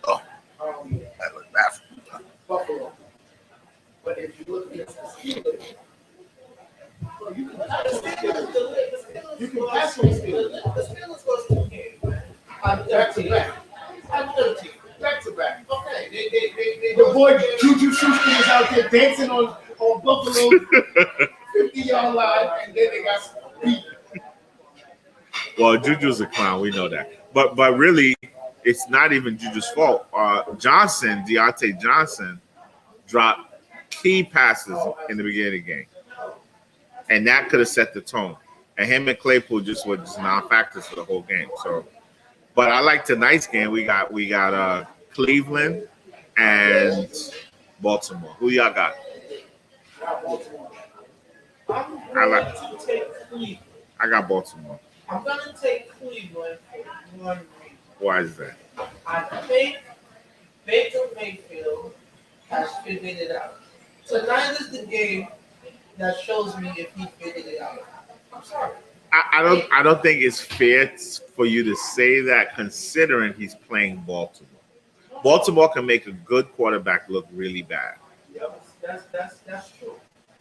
[SPEAKER 1] that was bad.
[SPEAKER 3] Buffalo. But if you look against the Steelers, well, you can pass on the Steelers. You can pass on the Steelers.
[SPEAKER 5] The Steelers lost 2 games, man.
[SPEAKER 3] Back to back.
[SPEAKER 5] I'm 13.
[SPEAKER 3] Back to back.
[SPEAKER 5] Okay, they
[SPEAKER 3] The boy Juju Schuster was out there dancing on Buffalo 50-yard line, and then they got beat.
[SPEAKER 2] Well, Juju's a clown. We know that. But really, it's not even Juju's fault. Deontay Johnson, dropped key passes in the beginning of the game. And that could have set the tone. And him and Claypool just were just non-factors for the whole game. So, but I like tonight's game. We got Cleveland and Baltimore. Who y'all got? I got Baltimore.
[SPEAKER 5] I'm going to take Cleveland for one reason.
[SPEAKER 2] Why is that?
[SPEAKER 5] I think Baker Mayfield has figured it out. Tonight is the game that shows me if he figured it out. I'm sorry.
[SPEAKER 2] I don't think it's fair for you to say that, considering he's playing Baltimore. Baltimore can make a good quarterback look really bad.
[SPEAKER 5] Yep, that's true.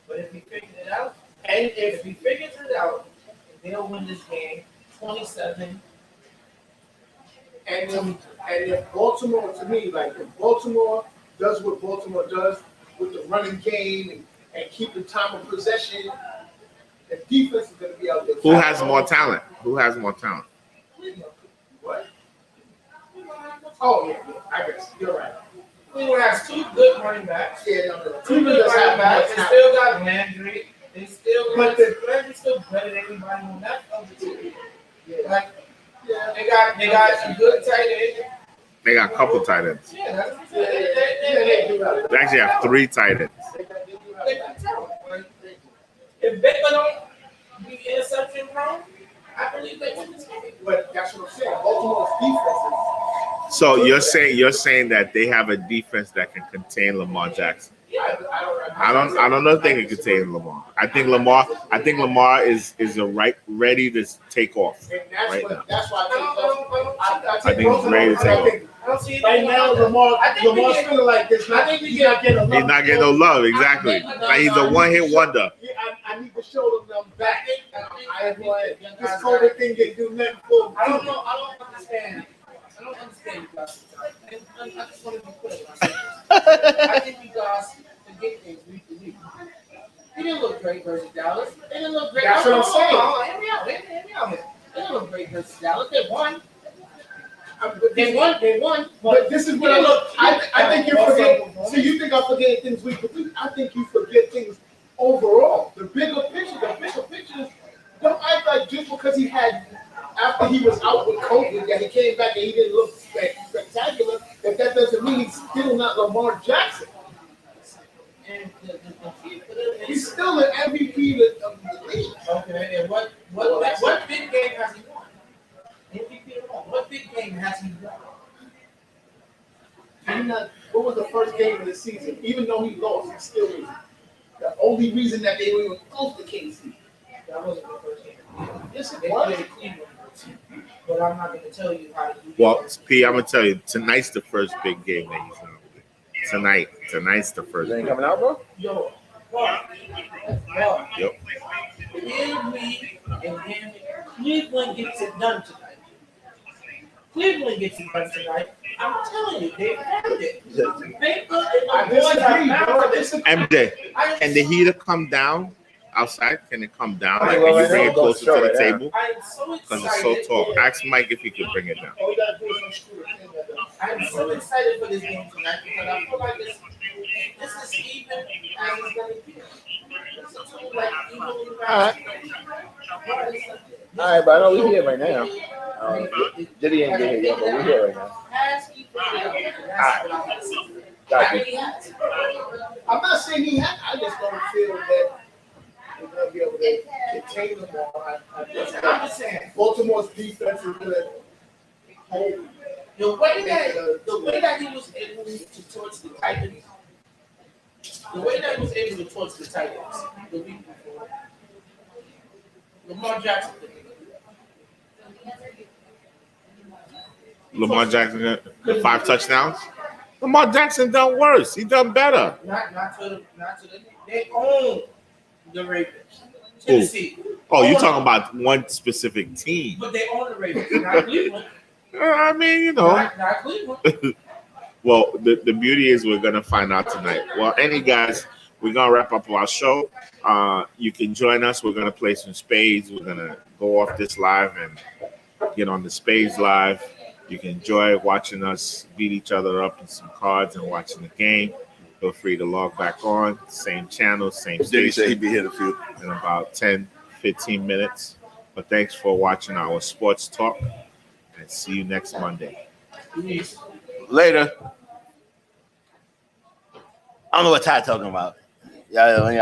[SPEAKER 5] But if he figures it out, and if he figures it out, they'll win this game 27.
[SPEAKER 3] And if Baltimore, to me, like if Baltimore does what Baltimore does with the running game and keeping time of possession, the defense is going to be out there.
[SPEAKER 2] Who has more talent?
[SPEAKER 3] What? Oh, yeah, I guess. You're right.
[SPEAKER 5] Cleveland has 2 good running backs.
[SPEAKER 3] Yeah, no.
[SPEAKER 5] 2
[SPEAKER 3] Cleveland
[SPEAKER 5] good
[SPEAKER 3] does
[SPEAKER 5] running
[SPEAKER 3] have
[SPEAKER 5] backs. They
[SPEAKER 3] more
[SPEAKER 5] still
[SPEAKER 3] talent.
[SPEAKER 5] got Landry. They still
[SPEAKER 3] But
[SPEAKER 5] Landry's still better than anybody on that other team.
[SPEAKER 3] Yeah.
[SPEAKER 5] Like
[SPEAKER 3] Yeah.
[SPEAKER 5] they got a good tight end.
[SPEAKER 2] They got a couple tight ends.
[SPEAKER 5] Yeah, that's
[SPEAKER 3] Yeah, they do have it.
[SPEAKER 2] They actually have 3 tight ends.
[SPEAKER 3] They do have
[SPEAKER 5] they
[SPEAKER 3] it.
[SPEAKER 5] got talent. Like, if Baker don't be interception prone, I believe they win this game.
[SPEAKER 3] But that's what I'm saying. Baltimore's defense
[SPEAKER 2] So you're saying that they have a defense that can contain Lamar Jackson.
[SPEAKER 5] Yeah,
[SPEAKER 2] I don't know if they can contain Lamar. I think Lamar is ready to take off
[SPEAKER 3] And that's
[SPEAKER 2] right
[SPEAKER 3] what,
[SPEAKER 2] now.
[SPEAKER 3] that's why
[SPEAKER 2] I think he's ready to take off.
[SPEAKER 5] I don't see
[SPEAKER 3] Right now, Lamar's feeling like this.
[SPEAKER 5] I think
[SPEAKER 3] He's not getting
[SPEAKER 2] He's not getting no love. Exactly. Like he's a one-hit wonder.
[SPEAKER 3] Yeah, I need to show them back. This COVID thing didn't do nothing for me.
[SPEAKER 5] I don't know. I don't understand. I don't understand you guys. I just want to be clear. When I say this. I think you guys forget things week to week. They didn't look great versus Dallas. They didn't look great.
[SPEAKER 3] That's what I'm saying.
[SPEAKER 5] Hear me out. Hear me out. They didn't look great versus Dallas. They won. They won.
[SPEAKER 3] But this is what I think you forget. So you think I forget things week to week? I think you forget things overall. The bigger picture is don't act like just because he had after he was out with COVID that he came back and he didn't look spectacular. That doesn't mean he's still not Lamar Jackson.
[SPEAKER 5] And
[SPEAKER 3] He's still an MVP of the league.
[SPEAKER 5] okay. And what big game has he won? MVP alone. What big game has he won?
[SPEAKER 3] What was the first game of the season? Even though he lost, he still was the only reason that they were even close to KC.
[SPEAKER 5] That wasn't the first game.
[SPEAKER 3] Yes, it
[SPEAKER 5] They
[SPEAKER 3] was.
[SPEAKER 5] played Cleveland. But I'm not going to tell you how to do
[SPEAKER 2] Well,
[SPEAKER 5] that.
[SPEAKER 2] P, I'm gonna tell you, tonight's the first big game that he's gonna win. Tonight's the first.
[SPEAKER 6] They ain't
[SPEAKER 2] Big
[SPEAKER 6] coming out, bro?
[SPEAKER 5] Yo,
[SPEAKER 2] Yep.
[SPEAKER 5] give me and then Cleveland gets it done tonight. Cleveland gets it done tonight. I'm telling you, they found it. Baker and the boys have found it.
[SPEAKER 2] MJ,
[SPEAKER 5] I
[SPEAKER 2] can the heater come down outside? Can it come down? Like,
[SPEAKER 6] Well,
[SPEAKER 2] can you
[SPEAKER 6] right
[SPEAKER 2] bring
[SPEAKER 6] now,
[SPEAKER 2] it closer to the
[SPEAKER 6] right now.
[SPEAKER 2] table?
[SPEAKER 5] I am so
[SPEAKER 2] Because
[SPEAKER 5] excited.
[SPEAKER 2] it's so tall. Ask Mike if he could bring it down.
[SPEAKER 3] All we gotta do is unscrew it.
[SPEAKER 5] I'm so excited for this game tonight because I feel like this is even as it's going to be. This is too, like, evenly matched.
[SPEAKER 6] All right, but I know we're here right now. Diddy ain't get here yet, but we're here right now.
[SPEAKER 5] Has he prevailed? That's what I want to see.
[SPEAKER 6] Got
[SPEAKER 5] I
[SPEAKER 6] you.
[SPEAKER 5] mean, he has.
[SPEAKER 3] I'm not saying he had. I just don't feel that we're gonna be able to contain them all.
[SPEAKER 5] I'm just saying.
[SPEAKER 3] Baltimore's defense is gonna hold.
[SPEAKER 5] The way that he was able to torch the Titans, the week before, Lamar Jackson did it.
[SPEAKER 2] Lamar Jackson, the 5 touchdowns. Lamar Jackson done worse. He done better.
[SPEAKER 5] Not to the they own the Ravens.
[SPEAKER 2] Who?
[SPEAKER 5] Tennessee.
[SPEAKER 2] Oh, you're talking about one specific team.
[SPEAKER 5] But they own the Ravens, not Cleveland.
[SPEAKER 2] I mean, you know.
[SPEAKER 5] Not Cleveland.
[SPEAKER 2] Well, the beauty is we're gonna find out tonight. Well, guys, we're gonna wrap up our show. You can join us. We're gonna play some spades. We're gonna go off this live and get on the spades live. You can enjoy watching us beat each other up in some cards and watching the game. Feel free to log back on. Same channel, same
[SPEAKER 1] Diddy said he'd
[SPEAKER 2] station
[SPEAKER 1] be here in a few.
[SPEAKER 2] in about 10, 15 minutes. But thanks for watching our sports talk and see you next Monday.
[SPEAKER 1] Later. I don't know what Ty talking about. Y'all call.